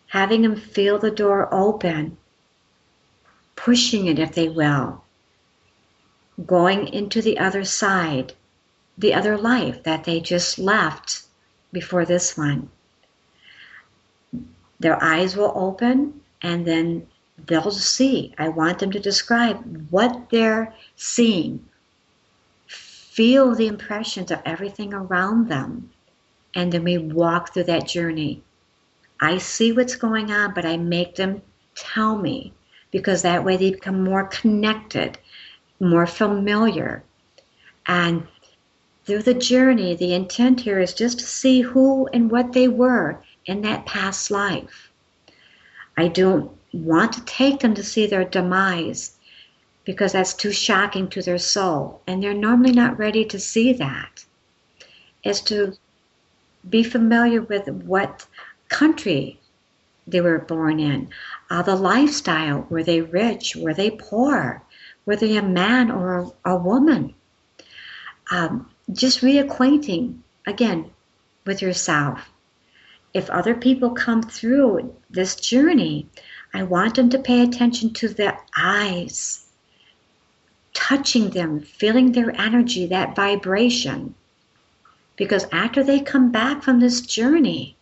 having them feel the door open, pushing it if they will, going into the other side, the other life that they just left before this one. Their eyes will open and then they'll see. I want them to describe what they're seeing. Feel the impressions of everything around them, and then we walk through that journey. I see what's going on, but I make them tell me, because that way they become more connected, more familiar. And through the journey, the intent here is just to see who and what they were in that past life. I don't want to take them to see their demise, because that's too shocking to their soul, and they're normally not ready to see that. Is to be familiar with what country they were born in, the lifestyle. Were they rich? Were they poor? Were they a man or a woman? Just reacquainting, again, with yourself. If other people come through this journey, I want them to pay attention to their eyes, touching them, feeling their energy, that vibration. Because after they come back from this journey,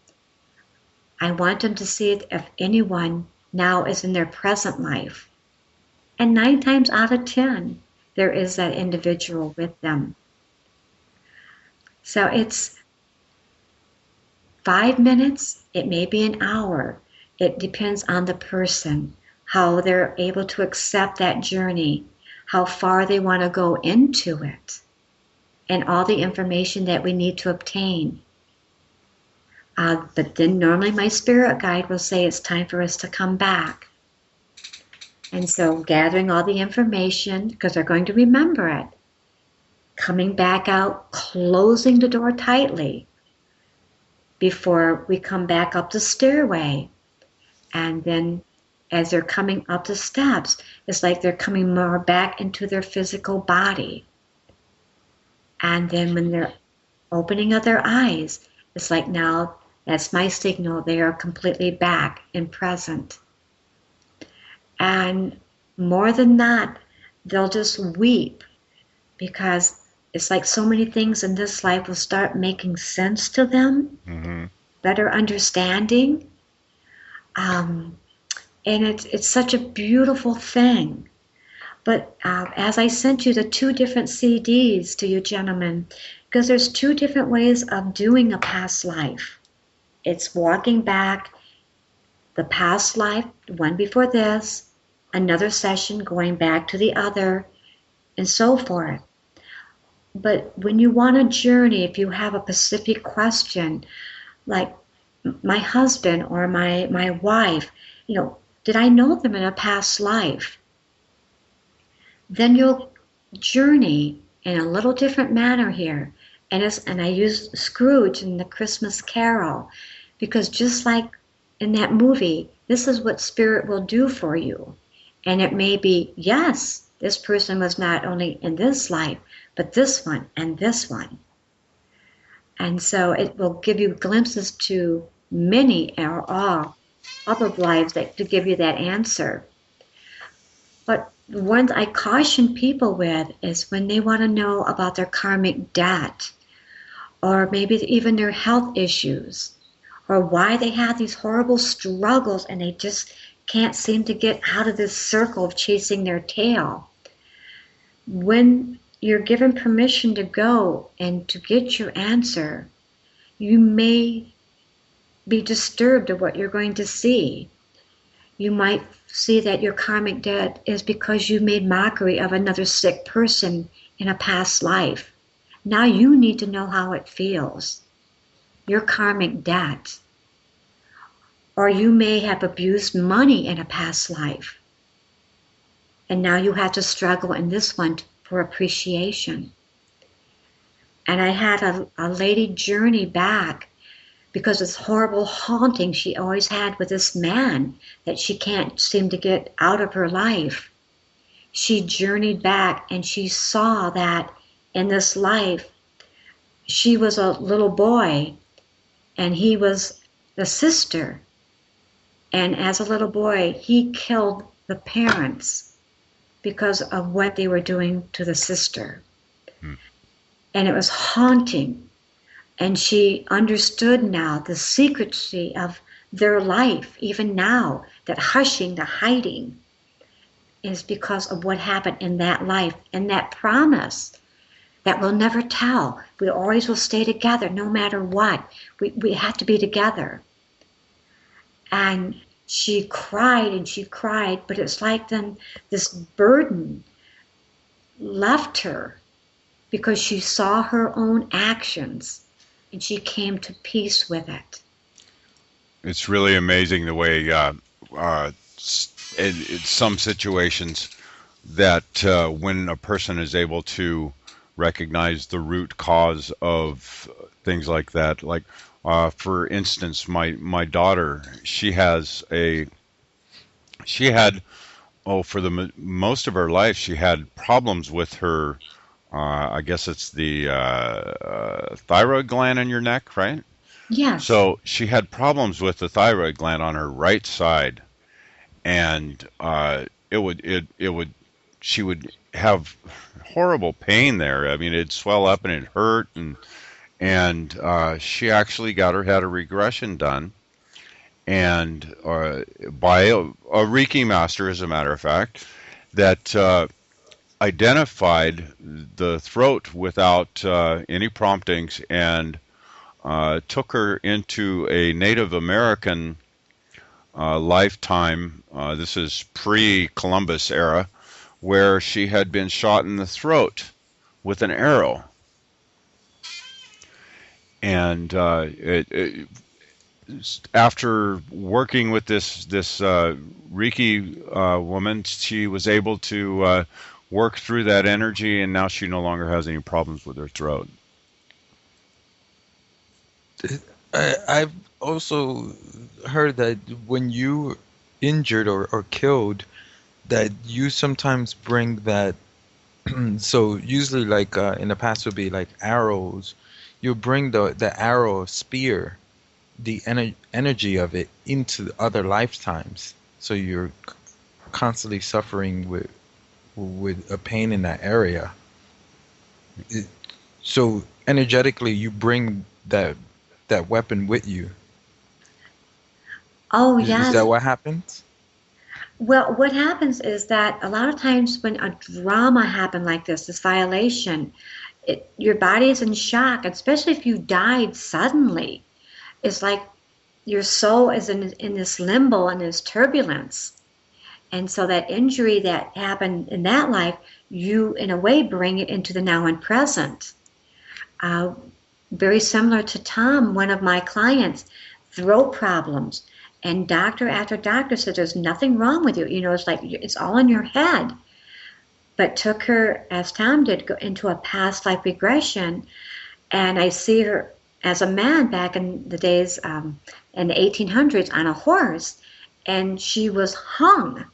I want them to see if anyone now is in their present life. And 9 times out of 10, there is that individual with them. So it's 5 minutes, it may be an hour. It depends on the person, how they're able to accept that journey, how far they want to go into it, and all the information that we need to obtain. But then normally my spirit guide will say it's time for us to come back. And so gathering all the information, because they're going to remember it, coming back out, closing the door tightly before we come back up the stairway. And then as they're coming up the steps, it's like they're coming more back into their physical body. And then when they're opening of their eyes, it's like now, that's my signal, they are completely back and present. And more than that, they'll just weep, because it's like so many things in this life will start making sense to them, better understanding. And it's such a beautiful thing. But as I sent you the 2 different CDs to you gentlemen, because there's 2 different ways of doing a past life. It's walking back the past life, one before this, another session going back to the other, and so forth. But when you want a journey, if you have a specific question, like my husband or my wife, did I know them in a past life? Then you'll journey in a little different manner here. And I use Scrooge in the Christmas Carol, because just like in that movie, this is what Spirit will do for you. And it may be, yes, this person was not only in this life, but this one and this one. And so it will give you glimpses to many or all other lives that to give you that answer. But the ones I caution people with is when they want to know about their karmic debt, or maybe even their health issues, or why they have these horrible struggles and they just can't seem to get out of this circle of chasing their tail. When you're given permission to go and to get your answer, you may be disturbed of what you're going to see. You might see that your karmic debt is because you made mockery of another sick person in a past life. Now you need to know how it feels. Your karmic debt. Or you may have abused money in a past life. And now you have to struggle in this one for appreciation. And I had a lady journey back because this horrible haunting she always had with this man that she can't seem to get out of her life. She journeyed back and she saw that in this life, she was a little boy and he was the sister. And as a little boy, he killed the parents because of what they were doing to the sister. And it was haunting. And she understood now the secrecy of their life, even now, that hushing, the hiding, is because of what happened in that life and that promise that we'll never tell. We always will stay together no matter what. We have to be together. And she cried and she cried, but it's like then this burden left her because she saw her own actions and she came to peace with it. It's really amazing the way in some situations that when a person is able to recognize the root cause of things like that, like for instance, my daughter, she had for the most of her life she had problems with her. I guess it's the thyroid gland in your neck, right? Yes. So she had problems with the thyroid gland on her right side, and she would have horrible pain there. I mean, it'd swell up and it hurt, and she actually had a regression done, and by a Reiki master, as a matter of fact, that identified the throat without any promptings and took her into a Native American lifetime. This is pre-Columbus era, where she had been shot in the throat with an arrow. And after working with this Reiki woman, she was able to work through that energy, and now she no longer has any problems with her throat. I've also heard that when you injured or killed, that you sometimes bring that. So usually, like in the past, would be like arrows. You bring the arrow spear, the energy of it into other lifetimes. So you're constantly suffering with a pain in that area. So energetically, you bring that weapon with you. Oh, yes. Is that what happens? Well, what happens is that a lot of times when a drama happened like this violation, your body is in shock, especially if you died suddenly. It's like your soul is in this limbo and this turbulence. And so that injury that happened in that life, you, in a way, bring it into the now and present. Very similar to Tom, one of my clients, throat problems. And doctor after doctor said, there's nothing wrong with you. You know, it's like it's all in your head. But took her, as Tom did, go into a past life regression. And I see her as a man back in the days, in the 1800s, on a horse. And she was hung.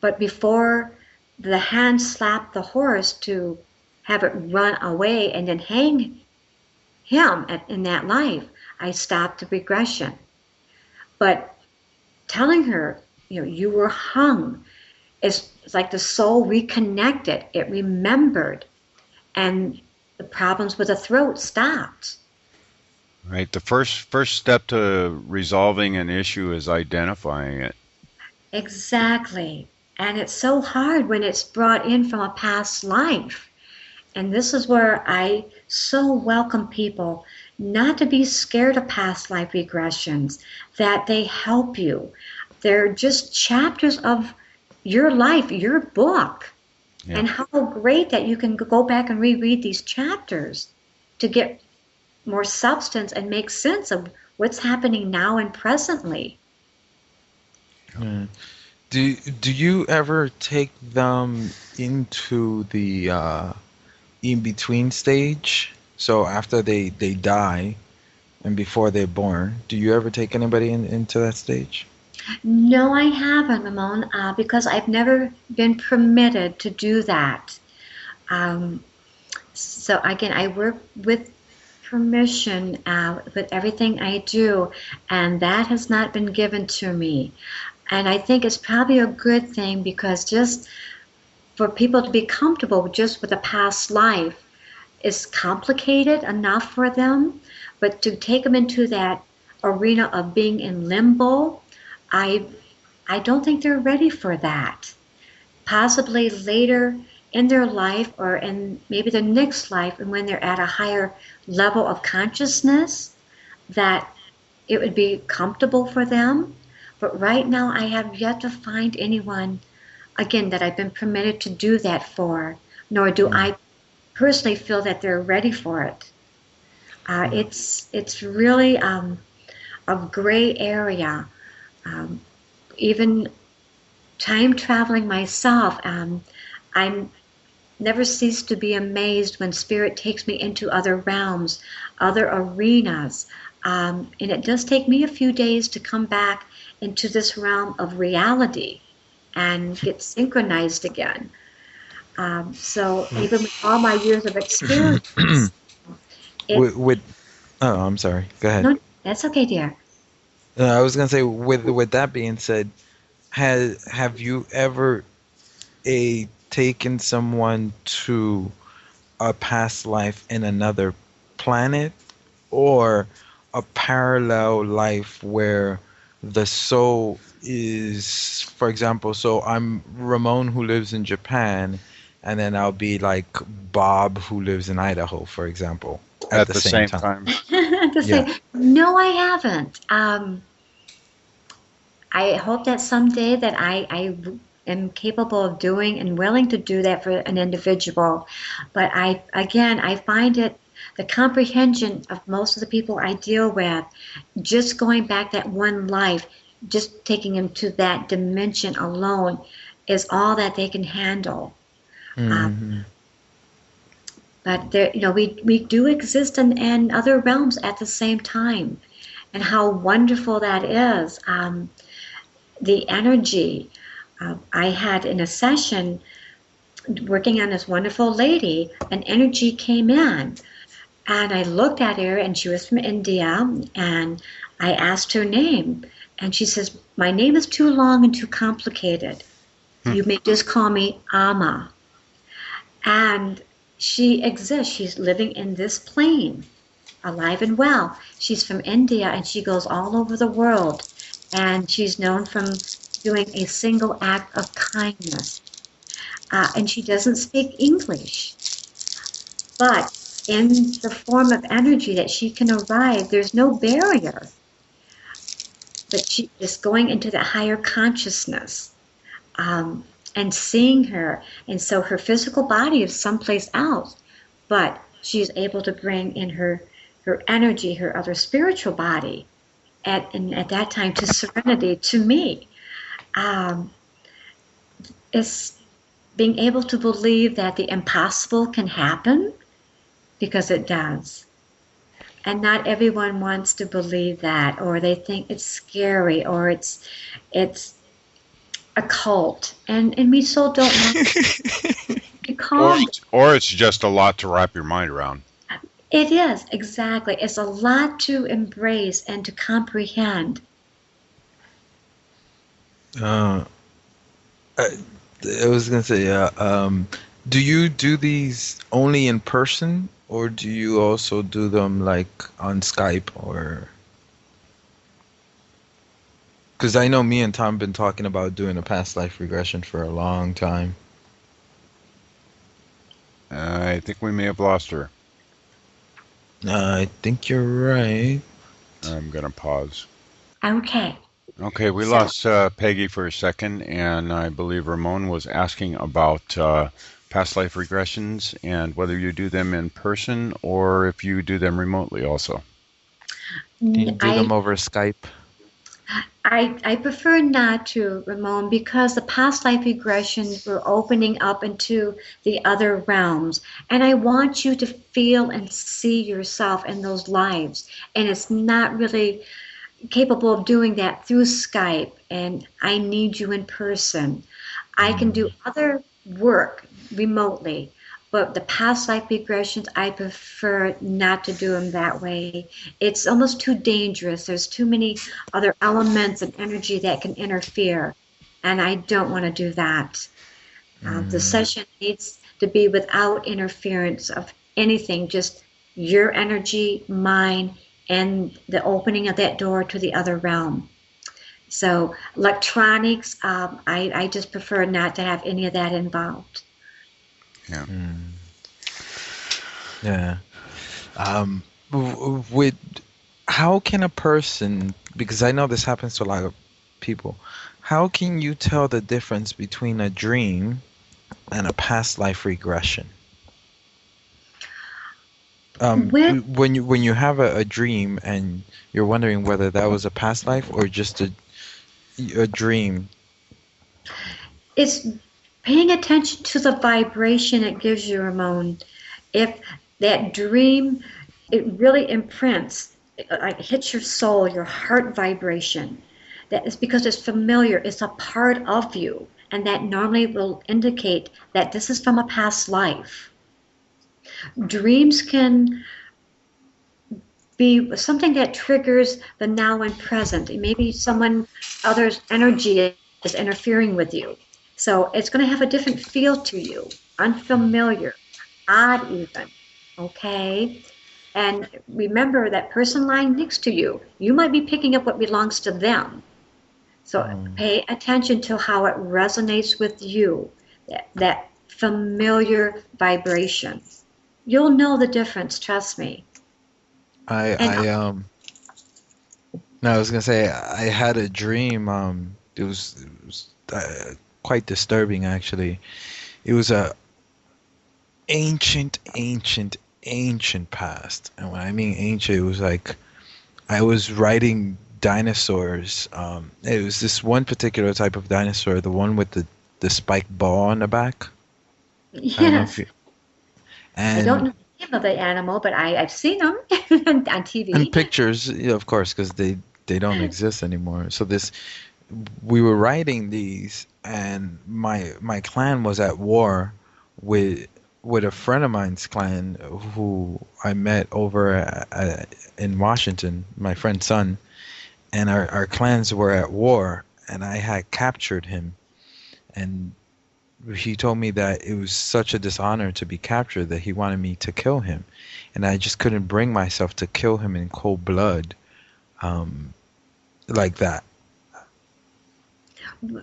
But before the hand slapped the horse to have it run away and then hang him in that life, I stopped the regression. But telling her, you were hung, it's like the soul reconnected. It remembered, and the problems with the throat stopped. Right. The first step to resolving an issue is identifying it. Exactly. And it's so hard when it's brought in from a past life. And this is where I so welcome people not to be scared of past life regressions, that they help you. They're just chapters of your life, your book. Yeah. And how great that you can go back and reread these chapters to get more substance and make sense of what's happening now and presently. Yeah. Do you ever take them into the in-between stage? So after they die and before they're born, do you ever take anybody into that stage? No, I haven't, Ramon, because I've never been permitted to do that. So again, I work with permission with everything I do, and that has not been given to me. And I think it's probably a good thing, because just for people to be comfortable just with a past life is complicated enough for them, but to take them into that arena of being in limbo, I don't think they're ready for that. Possibly later in their life, or in maybe the next life, and when they're at a higher level of consciousness, that it would be comfortable for them. But right now I have yet to find anyone, again, that I've been permitted to do that for, nor do I personally feel that they're ready for it. It's really a gray area. Even time traveling myself, I'm never cease to be amazed when Spirit takes me into other realms, other arenas. And it does take me a few days to come back into this realm of reality and get synchronized again. So even with all my years of experience, I'm sorry. Go ahead. No, that's okay, dear. I was gonna say, with that being said, have you ever taken someone to a past life in another planet, or a parallel life where the soul is, for example, so I'm Ramon who lives in Japan, and then I'll be like Bob who lives in Idaho, for example, at the same time. No, I haven't. I hope that someday that I am capable of doing and willing to do that for an individual. But I find it, the comprehension of most of the people I deal with, just going back that one life, just taking them to that dimension alone is all that they can handle. Mm-hmm. But there, we do exist in other realms at the same time, and how wonderful that is. The energy I had in a session working on this wonderful lady, an energy came in, and I looked at her, and she was from India, and I asked her name, and she says, "My name is too long and too complicated. You may just call me Amma." And she exists. She's living in this plane, alive and well. She's from India, and she goes all over the world. And she's known from doing a single act of kindness. And she doesn't speak English. But in the form of energy that she can arrive, there's no barrier. But she is going into the higher consciousness and seeing her. And so her physical body is someplace else. But she's able to bring in her energy, her other spiritual body, at that time, to Serenity, to me. It's being able to believe that the impossible can happen, because it does. And not everyone wants to believe that, or they think it's scary, or it's a cult. And we so don't want be calmed. Or it's just a lot to wrap your mind around. It is, exactly. It's a lot to embrace and to comprehend. I was gonna say, do you do these only in person, or do you also do them like on Skype, or? Because I know me and Tom been talking about doing a past life regression for a long time. I think we may have lost her. I think you're right. I'm going to pause. Okay. Okay, we lost Peggy for a second, and I believe Ramon was asking about past life regressions and whether you do them in person or if you do them remotely also. Can you do them over Skype? I prefer not to, Ramon, because the past life regressions were opening up into the other realms. And I want you to feel and see yourself in those lives. And it's not really capable of doing that through Skype. And I need you in person. I can do other work remotely. But the past life regressions, I prefer not to do them that way. It's almost too dangerous. There's too many other elements and energy that can interfere, and I don't want to do that. The session needs to be without interference of anything, just your energy, mine, and the opening of that door to the other realm. So electronics, I just prefer not to have any of that involved. Yeah. Yeah. With how can a person, because I know this happens to a lot of people, how can you tell the difference between a dream and a past life regression? When you have a dream and you're wondering whether that was a past life or just a dream. It's paying attention to the vibration it gives you, Ramon. If that dream, it really imprints, it hits your soul, your heart vibration. That is because it's familiar, it's a part of you, and that normally will indicate that this is from a past life. Dreams can be something that triggers the now and present. Maybe someone other's energy is interfering with you. So it's going to have a different feel to you, unfamiliar, odd even, okay? And remember that person lying next to you, you might be picking up what belongs to them. So pay attention to how it resonates with you, that familiar vibration. You'll know the difference, trust me. I was gonna say I had a dream. It was quite disturbing actually. It was a ancient past, and when I mean ancient, it was like I was riding dinosaurs. It was this one particular type of dinosaur, the one with the spiked ball on the back. Yes. I don't know the name of the animal, but I've seen them on TV. And pictures, of course, because they don't exist anymore. So we were riding these, and my clan was at war with a friend of mine's clan who I met over in Washington, my friend's son, and our clans were at war, and I had captured him, and he told me that it was such a dishonor to be captured that he wanted me to kill him, and I just couldn't bring myself to kill him in cold blood, like that.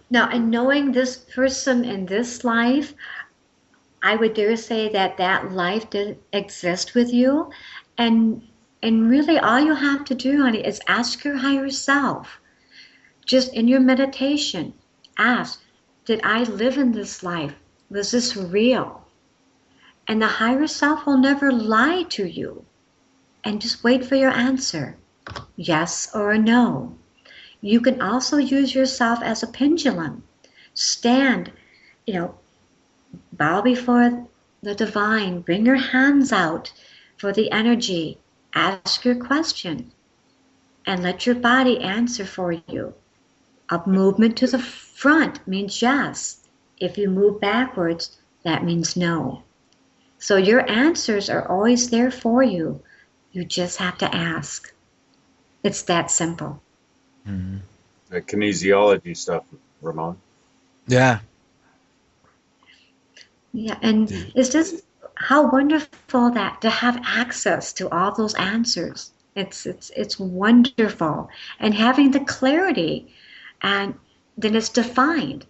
Now, and knowing this person in this life, I would dare say that life did exist with you, and really all you have to do, honey, is ask your higher self, just in your meditation, ask, did I live in this life? Was this real? And the higher self will never lie to you. And just wait for your answer, yes or a no. You can also use yourself as a pendulum. Stand, bow before the divine. Bring your hands out for the energy. Ask your question. And let your body answer for you. A movement to the front means yes. If you move backwards, that means no. So your answers are always there for you. You just have to ask. It's that simple. Mm-hmm. The kinesiology stuff, Ramon. Yeah. Yeah, and it's just how wonderful that to have access to all those answers. It's wonderful, and having the clarity, and then it's defined.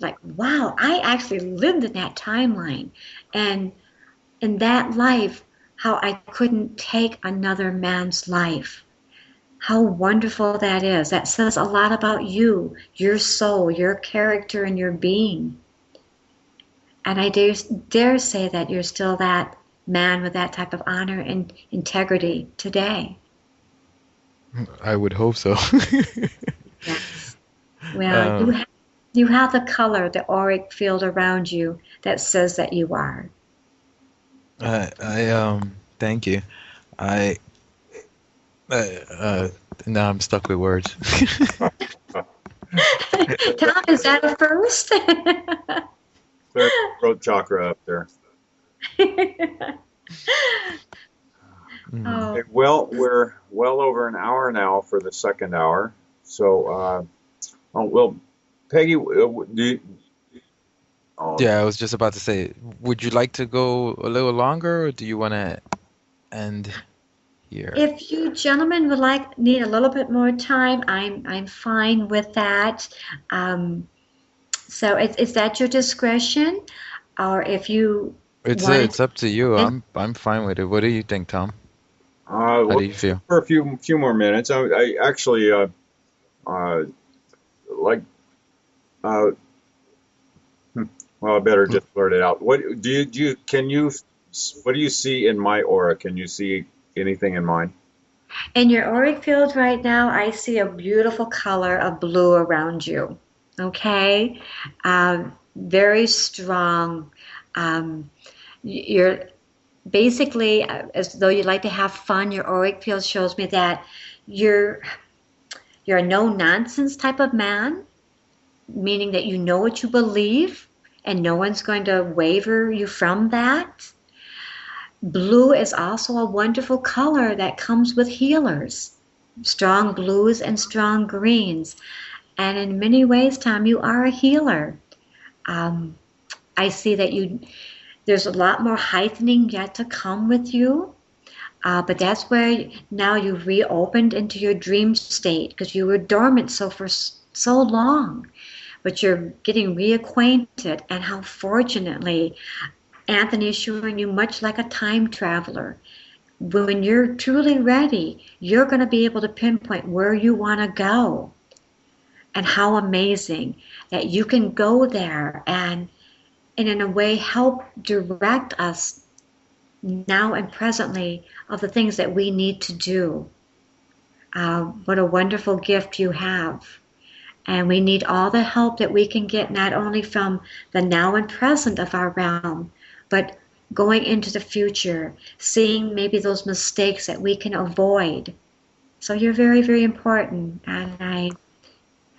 Like, wow, I actually lived in that timeline, and in that life, how I couldn't take another man's life. How wonderful that is. That says a lot about you, your soul, your character, and your being. And I dare say that you're still that man with that type of honor and integrity today. I would hope so. Yes. Well, you have the color, the auric field around you that says that you are. Thank you. Now I'm stuck with words. Tom, is that a first? Throat chakra up there. Oh. Okay, well, we're well over an hour now for the second hour. So, well, Peggy, Yeah, I was just about to say, would you like to go a little longer, or do you want to end here? If you gentlemen would need a little bit more time, I'm fine with that. So is that your discretion, or if you It's up to you. I'm fine with it. What do you think, Tom? How do you feel? For a few more minutes, I actually like. Well, I better just blurt it out. What do you what do you see in my aura? Can you see anything in mine? In your auric field right now, I see a beautiful color of blue around you. Okay, very strong. You're basically as though you like to have fun. Your auric field shows me that you're a no nonsense type of man, meaning that you know what you believe and no one's going to waver you from that. Blue is also a wonderful color that comes with healers. Strong blues and strong greens. And in many ways, Tom, you are a healer. I see that there's a lot more heightening yet to come with you. But that's where now you've reopened into your dream state because you were dormant for so long. But you're getting reacquainted, and how fortunately Anthony is showing you much like a time traveler. When you're truly ready, you're going to be able to pinpoint where you want to go. And how amazing that you can go there and in a way help direct us now and presently of the things that we need to do. What a wonderful gift you have. And we need all the help that we can get, not only from the now and present of our realm, but going into the future, seeing maybe those mistakes that we can avoid. So you're very, very important. And I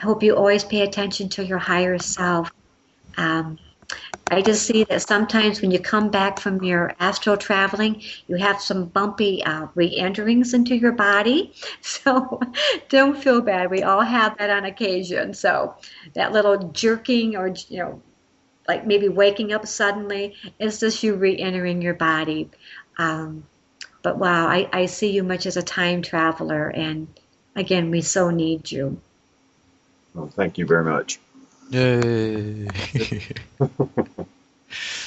hope you always pay attention to your higher self. I just see that sometimes when you come back from your astral traveling, you have some bumpy re-enterings into your body. So don't feel bad. We all have that on occasion. So that little jerking or, like maybe waking up suddenly is just you re-entering your body. But wow, I see you much as a time traveler. And again, we so need you. Well, thank you very much. Yay.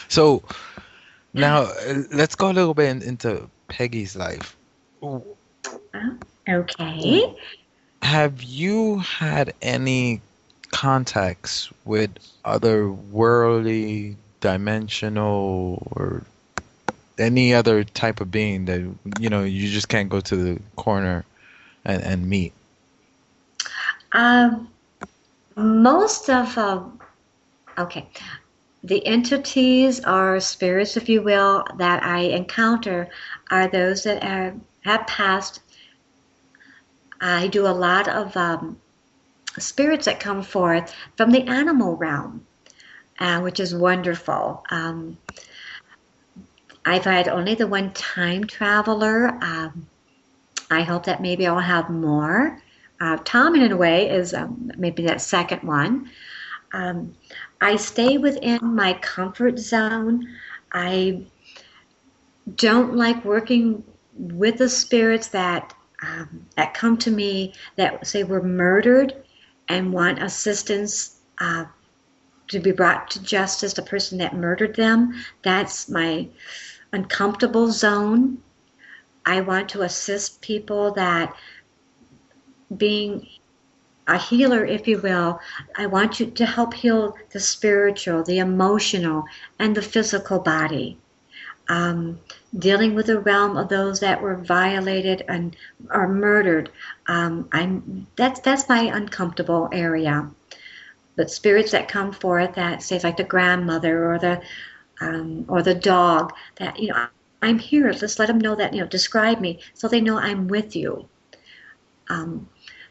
So now let's go a little bit into Peggy's life. Okay. Have you had any contacts with other worldly, dimensional, or any other type of being that you just can't go to the corner and meet? Most of okay, the entities or spirits, if you will, that I encounter are those that have passed. I do a lot of spirits that come forth from the animal realm. which is wonderful. I've had only the one time traveler. I hope that maybe I'll have more. Tom, in a way, is maybe that second one. I stay within my comfort zone. I don't like working with the spirits that come to me that say were murdered and want assistance to be brought to justice, the person that murdered them. That's my uncomfortable zone. I want to assist people that, being a healer, if you will, I want you to help heal the spiritual, the emotional, and the physical body. Dealing with the realm of those that were violated and are murdered. That's my uncomfortable area. But spirits that come forth, that say like the grandmother or the dog, that I'm here. Just let them know that describe me so they know I'm with you.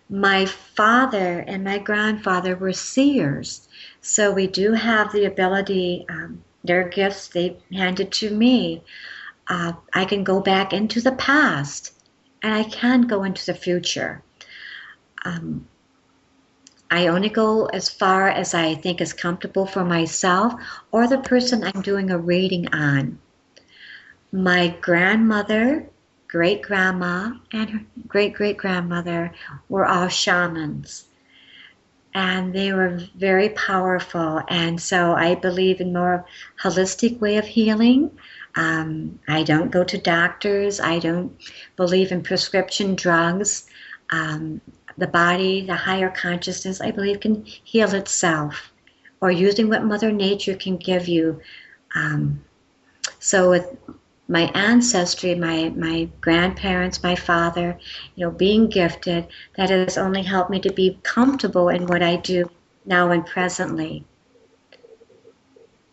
My father and my grandfather were seers, so we do have the ability. Their gifts they handed to me. I can go back into the past, and I can go into the future. I only go as far as I think is comfortable for myself or the person I'm doing a reading on. My grandmother, great-grandma, and her great-great-grandmother were all shamans. And they were very powerful. And so I believe in more holistic way of healing. I don't go to doctors. I don't believe in prescription drugs. The body, the higher consciousness, I believe, can heal itself, or using what Mother Nature can give you. So with my ancestry, my grandparents, my father, being gifted, that has only helped me to be comfortable in what I do now and presently.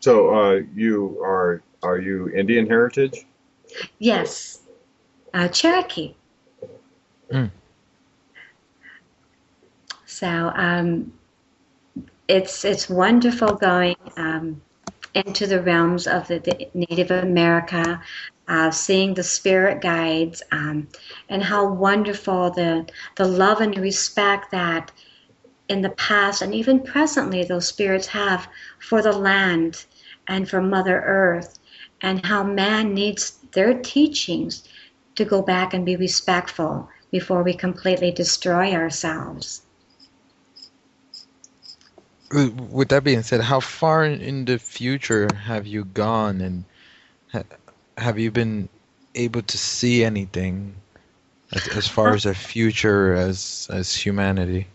So are you Indian heritage? Yes, Cherokee. Mm. So it's wonderful going into the realms of the Native America, seeing the spirit guides, and how wonderful the love and respect that in the past and even presently those spirits have for the land and for Mother Earth, and how man needs their teachings to go back and be respectful before we completely destroy ourselves. With that being said, how far in the future have you gone, and have you been able to see anything as far as the future as humanity?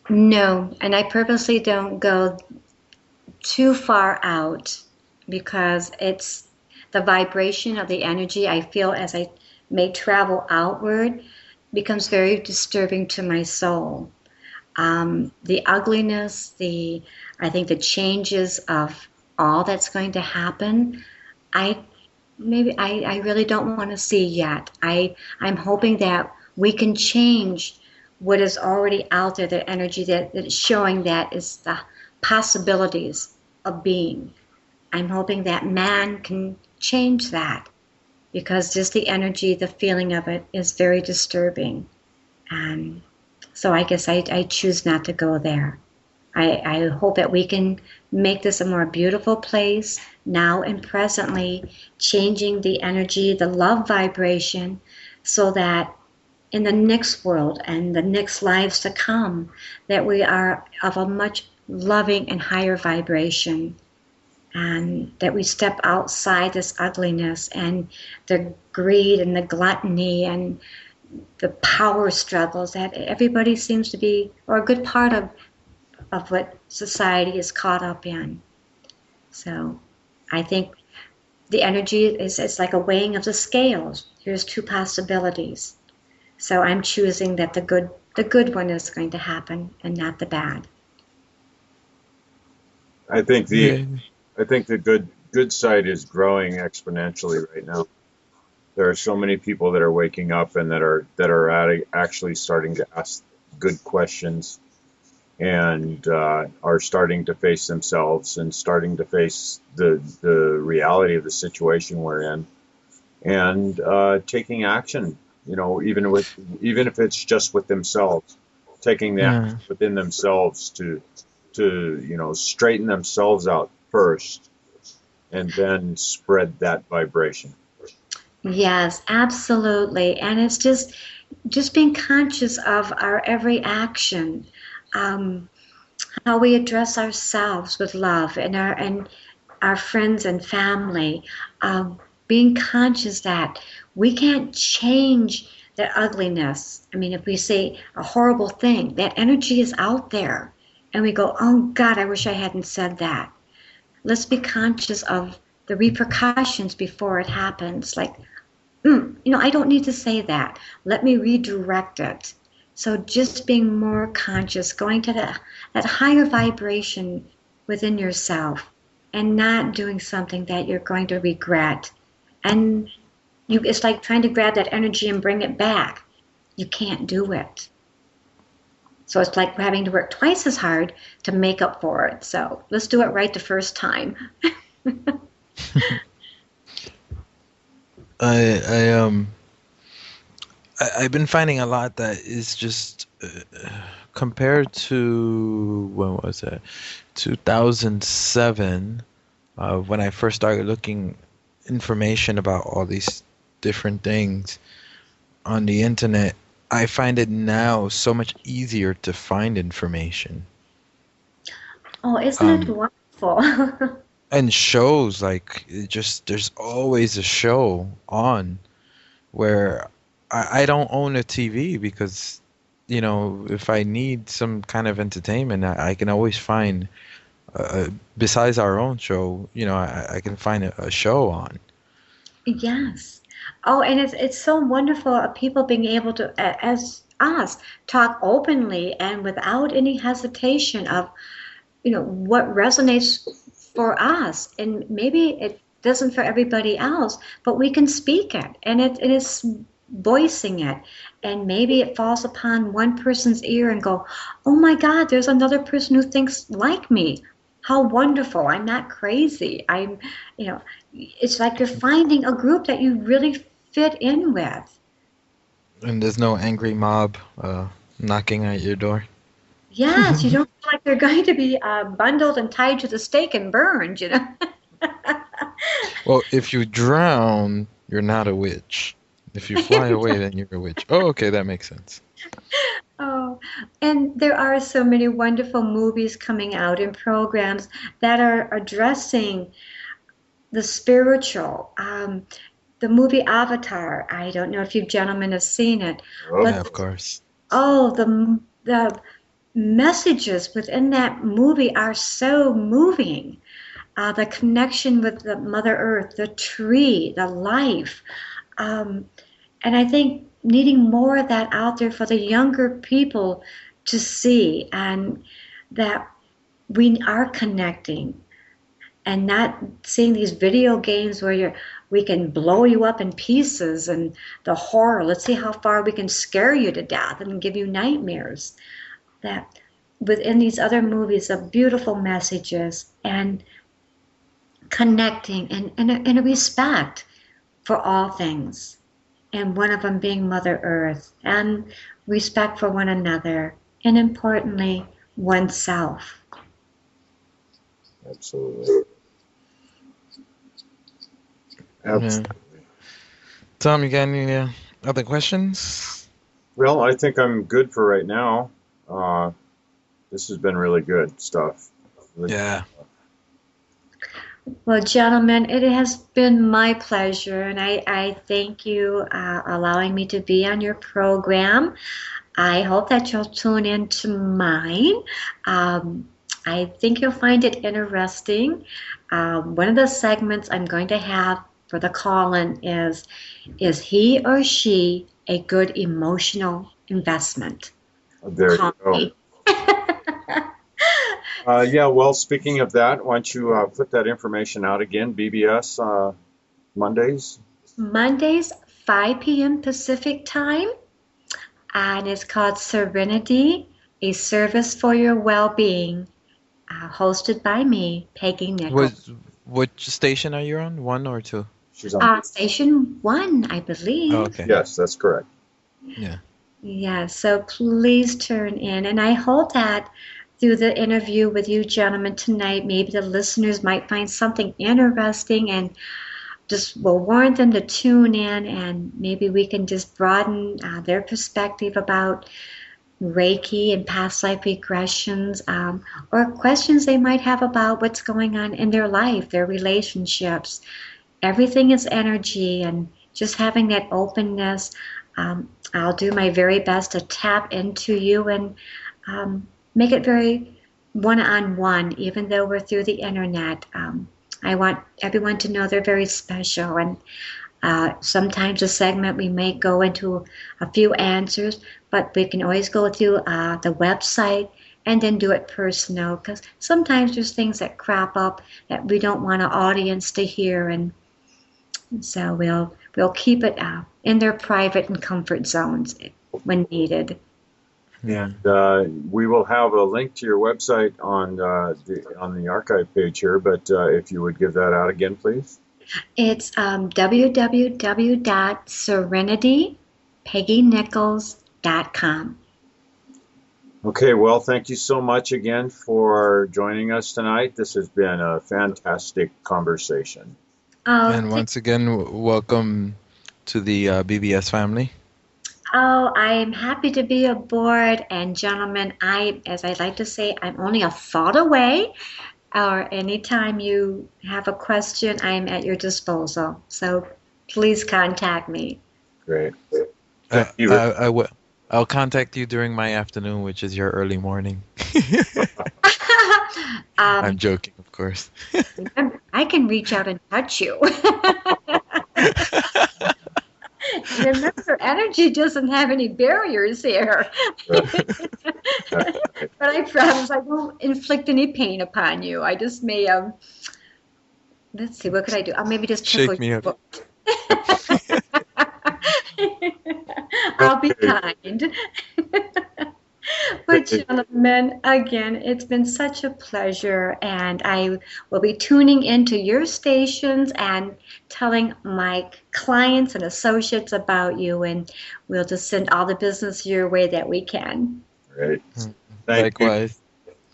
No, and I purposely don't go too far out because it's the vibration of the energy I feel as I may travel outward becomes very disturbing to my soul. The ugliness, I think the changes of all that's going to happen, I really don't want to see yet. I'm hoping that we can change what is already out there, the energy that is showing that is the possibilities of being. I'm hoping that man can change that, because just the energy, the feeling of it is very disturbing. And so I guess I choose not to go there. I hope that we can make this a more beautiful place now and presently, changing the energy, the love vibration, so that in the next world and the next lives to come, that we are of a much loving and higher vibration, and that we step outside this ugliness and the greed and the gluttony and the power struggles that everybody seems to be, or a good part of what society is caught up in. So I think the energy is like a weighing of the scales. Here's two possibilities. So I'm choosing that the good one is going to happen and not the bad. I think the good side is growing exponentially right now. There are so many people that are waking up and that are actually starting to ask good questions, and are starting to face themselves and starting to face the reality of the situation we're in, and taking action. Even if it's just with themselves, taking the Yeah. action within themselves to straighten themselves out first, and then spread that vibration. Yes, absolutely. And it's just being conscious of our every action, um, how we address ourselves with love and our friends and family, being conscious that we can't change the ugliness. I mean, if we say a horrible thing, that energy is out there, and we go, "Oh God, I wish I hadn't said that." Let's be conscious of the repercussions before it happens. Like, I don't need to say that. Let me redirect it. So just being more conscious, going to that higher vibration within yourself, and not doing something that you're going to regret. And it's like trying to grab that energy and bring it back. You can't do it. So it's like having to work twice as hard to make up for it. So let's do it right the first time. I've been finding a lot that is just compared to, when was it, 2007, when I first started looking information about all these different things on the internet. I find it now so much easier to find information. Oh, isn't it wonderful? And shows, like, there's always a show on where I don't own a TV because, if I need some kind of entertainment, I can always find, besides our own show, I can find a show on. Yes. Oh, and it's so wonderful of people being able to, as us, talk openly and without any hesitation of, what resonates for us. And maybe it doesn't for everybody else, but we can speak it, and it is voicing it. And maybe it falls upon one person's ear and go, oh my God, there's another person who thinks like me. How wonderful. I'm not crazy. It's like you're finding a group that you really fit in with. And there's no angry mob knocking at your door. Yes, you don't feel like they're going to be bundled and tied to the stake and burned, Well, if you drown, you're not a witch. If you fly away, then you're a witch. Oh, okay, that makes sense. Oh, and there are so many wonderful movies coming out and programs that are addressing the spiritual. The movie Avatar, I don't know if you gentlemen have seen it. Oh, Yeah, of course. Oh, the messages within that movie are so moving. The connection with the Mother Earth, the tree, the life. And I think needing more of that out there for the younger people to see, and that we are connecting and not seeing these video games where we can blow you up in pieces, and the horror. Let's see how far we can scare you to death and give you nightmares. That within these other movies of beautiful messages and connecting and a respect for all things, and one of them being Mother Earth, and respect for one another, and importantly, oneself. Absolutely. Yeah. Tom, you got any other questions? Well, I think I'm good for right now. This has been really good stuff. Yeah. Well, gentlemen, it has been my pleasure, and I thank you allowing me to be on your program. I hope that you'll tune in to mine. I think you'll find it interesting. One of the segments I'm going to have for the call-in is he or she a good emotional investment? There you go. Yeah, well, speaking of that, why don't you put that information out again, BBS Mondays? Mondays, 5 p.m. Pacific time, and it's called Serenity A Service for Your Well-Being, hosted by me, Peggy Nichols. Which station are you on? 1 or 2? She's on. Station 1, I believe. Oh, okay. Yes, that's correct. Yeah. Yeah, so please turn in. And I hope that through the interview with you gentlemen tonight, maybe the listeners might find something interesting and just will warrant them to tune in, and maybe we can just broaden their perspective about Reiki and past life regressions, or questions they might have about what's going on in their life, their relationships. Everything is energy, and just having that openness. I'll do my very best to tap into you and make it very one-on-one, even though we're through the internet. I want everyone to know they're very special, and sometimes a segment we may go into a few answers, but we can always go through the website and then do it personal, because sometimes there's things that crop up that we don't want our audience to hear, and so we'll keep it in their private and comfort zones when needed. And we will have a link to your website on the archive page here, but if you would give that out again, please. It's www.serenitypeggynichols.com. Okay, well, thank you so much again for joining us tonight. This has been a fantastic conversation. And once again, welcome to the BBS family. Oh, I'm happy to be aboard. And gentlemen, as I like to say, I'm only a thought away. Or anytime you have a question, I'm at your disposal. So please contact me. Great. I'll contact you during my afternoon, which is your early morning. I'm joking, of course. I can reach out and touch you. Remember, energy doesn't have any barriers here. But I promise I won't inflict any pain upon you. I just may, let's see, what could I do? I'll maybe just shake me up. I'll be kind. But gentlemen, again, it's been such a pleasure, and I will be tuning into your stations and telling my clients and associates about you, and we'll just send all the business your way that we can. Great. Likewise.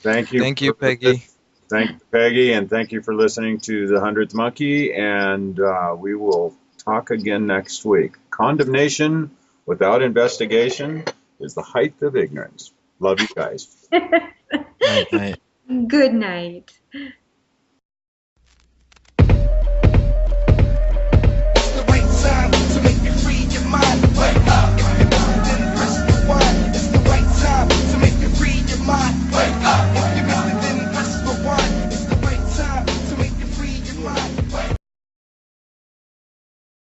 Thank you. Thank you, Peggy. Thank you, Peggy, and thank you for listening to the 100th Monkey, and we will talk again next week. Condemnation without investigation is the height of ignorance. Love you guys. Night. Good night.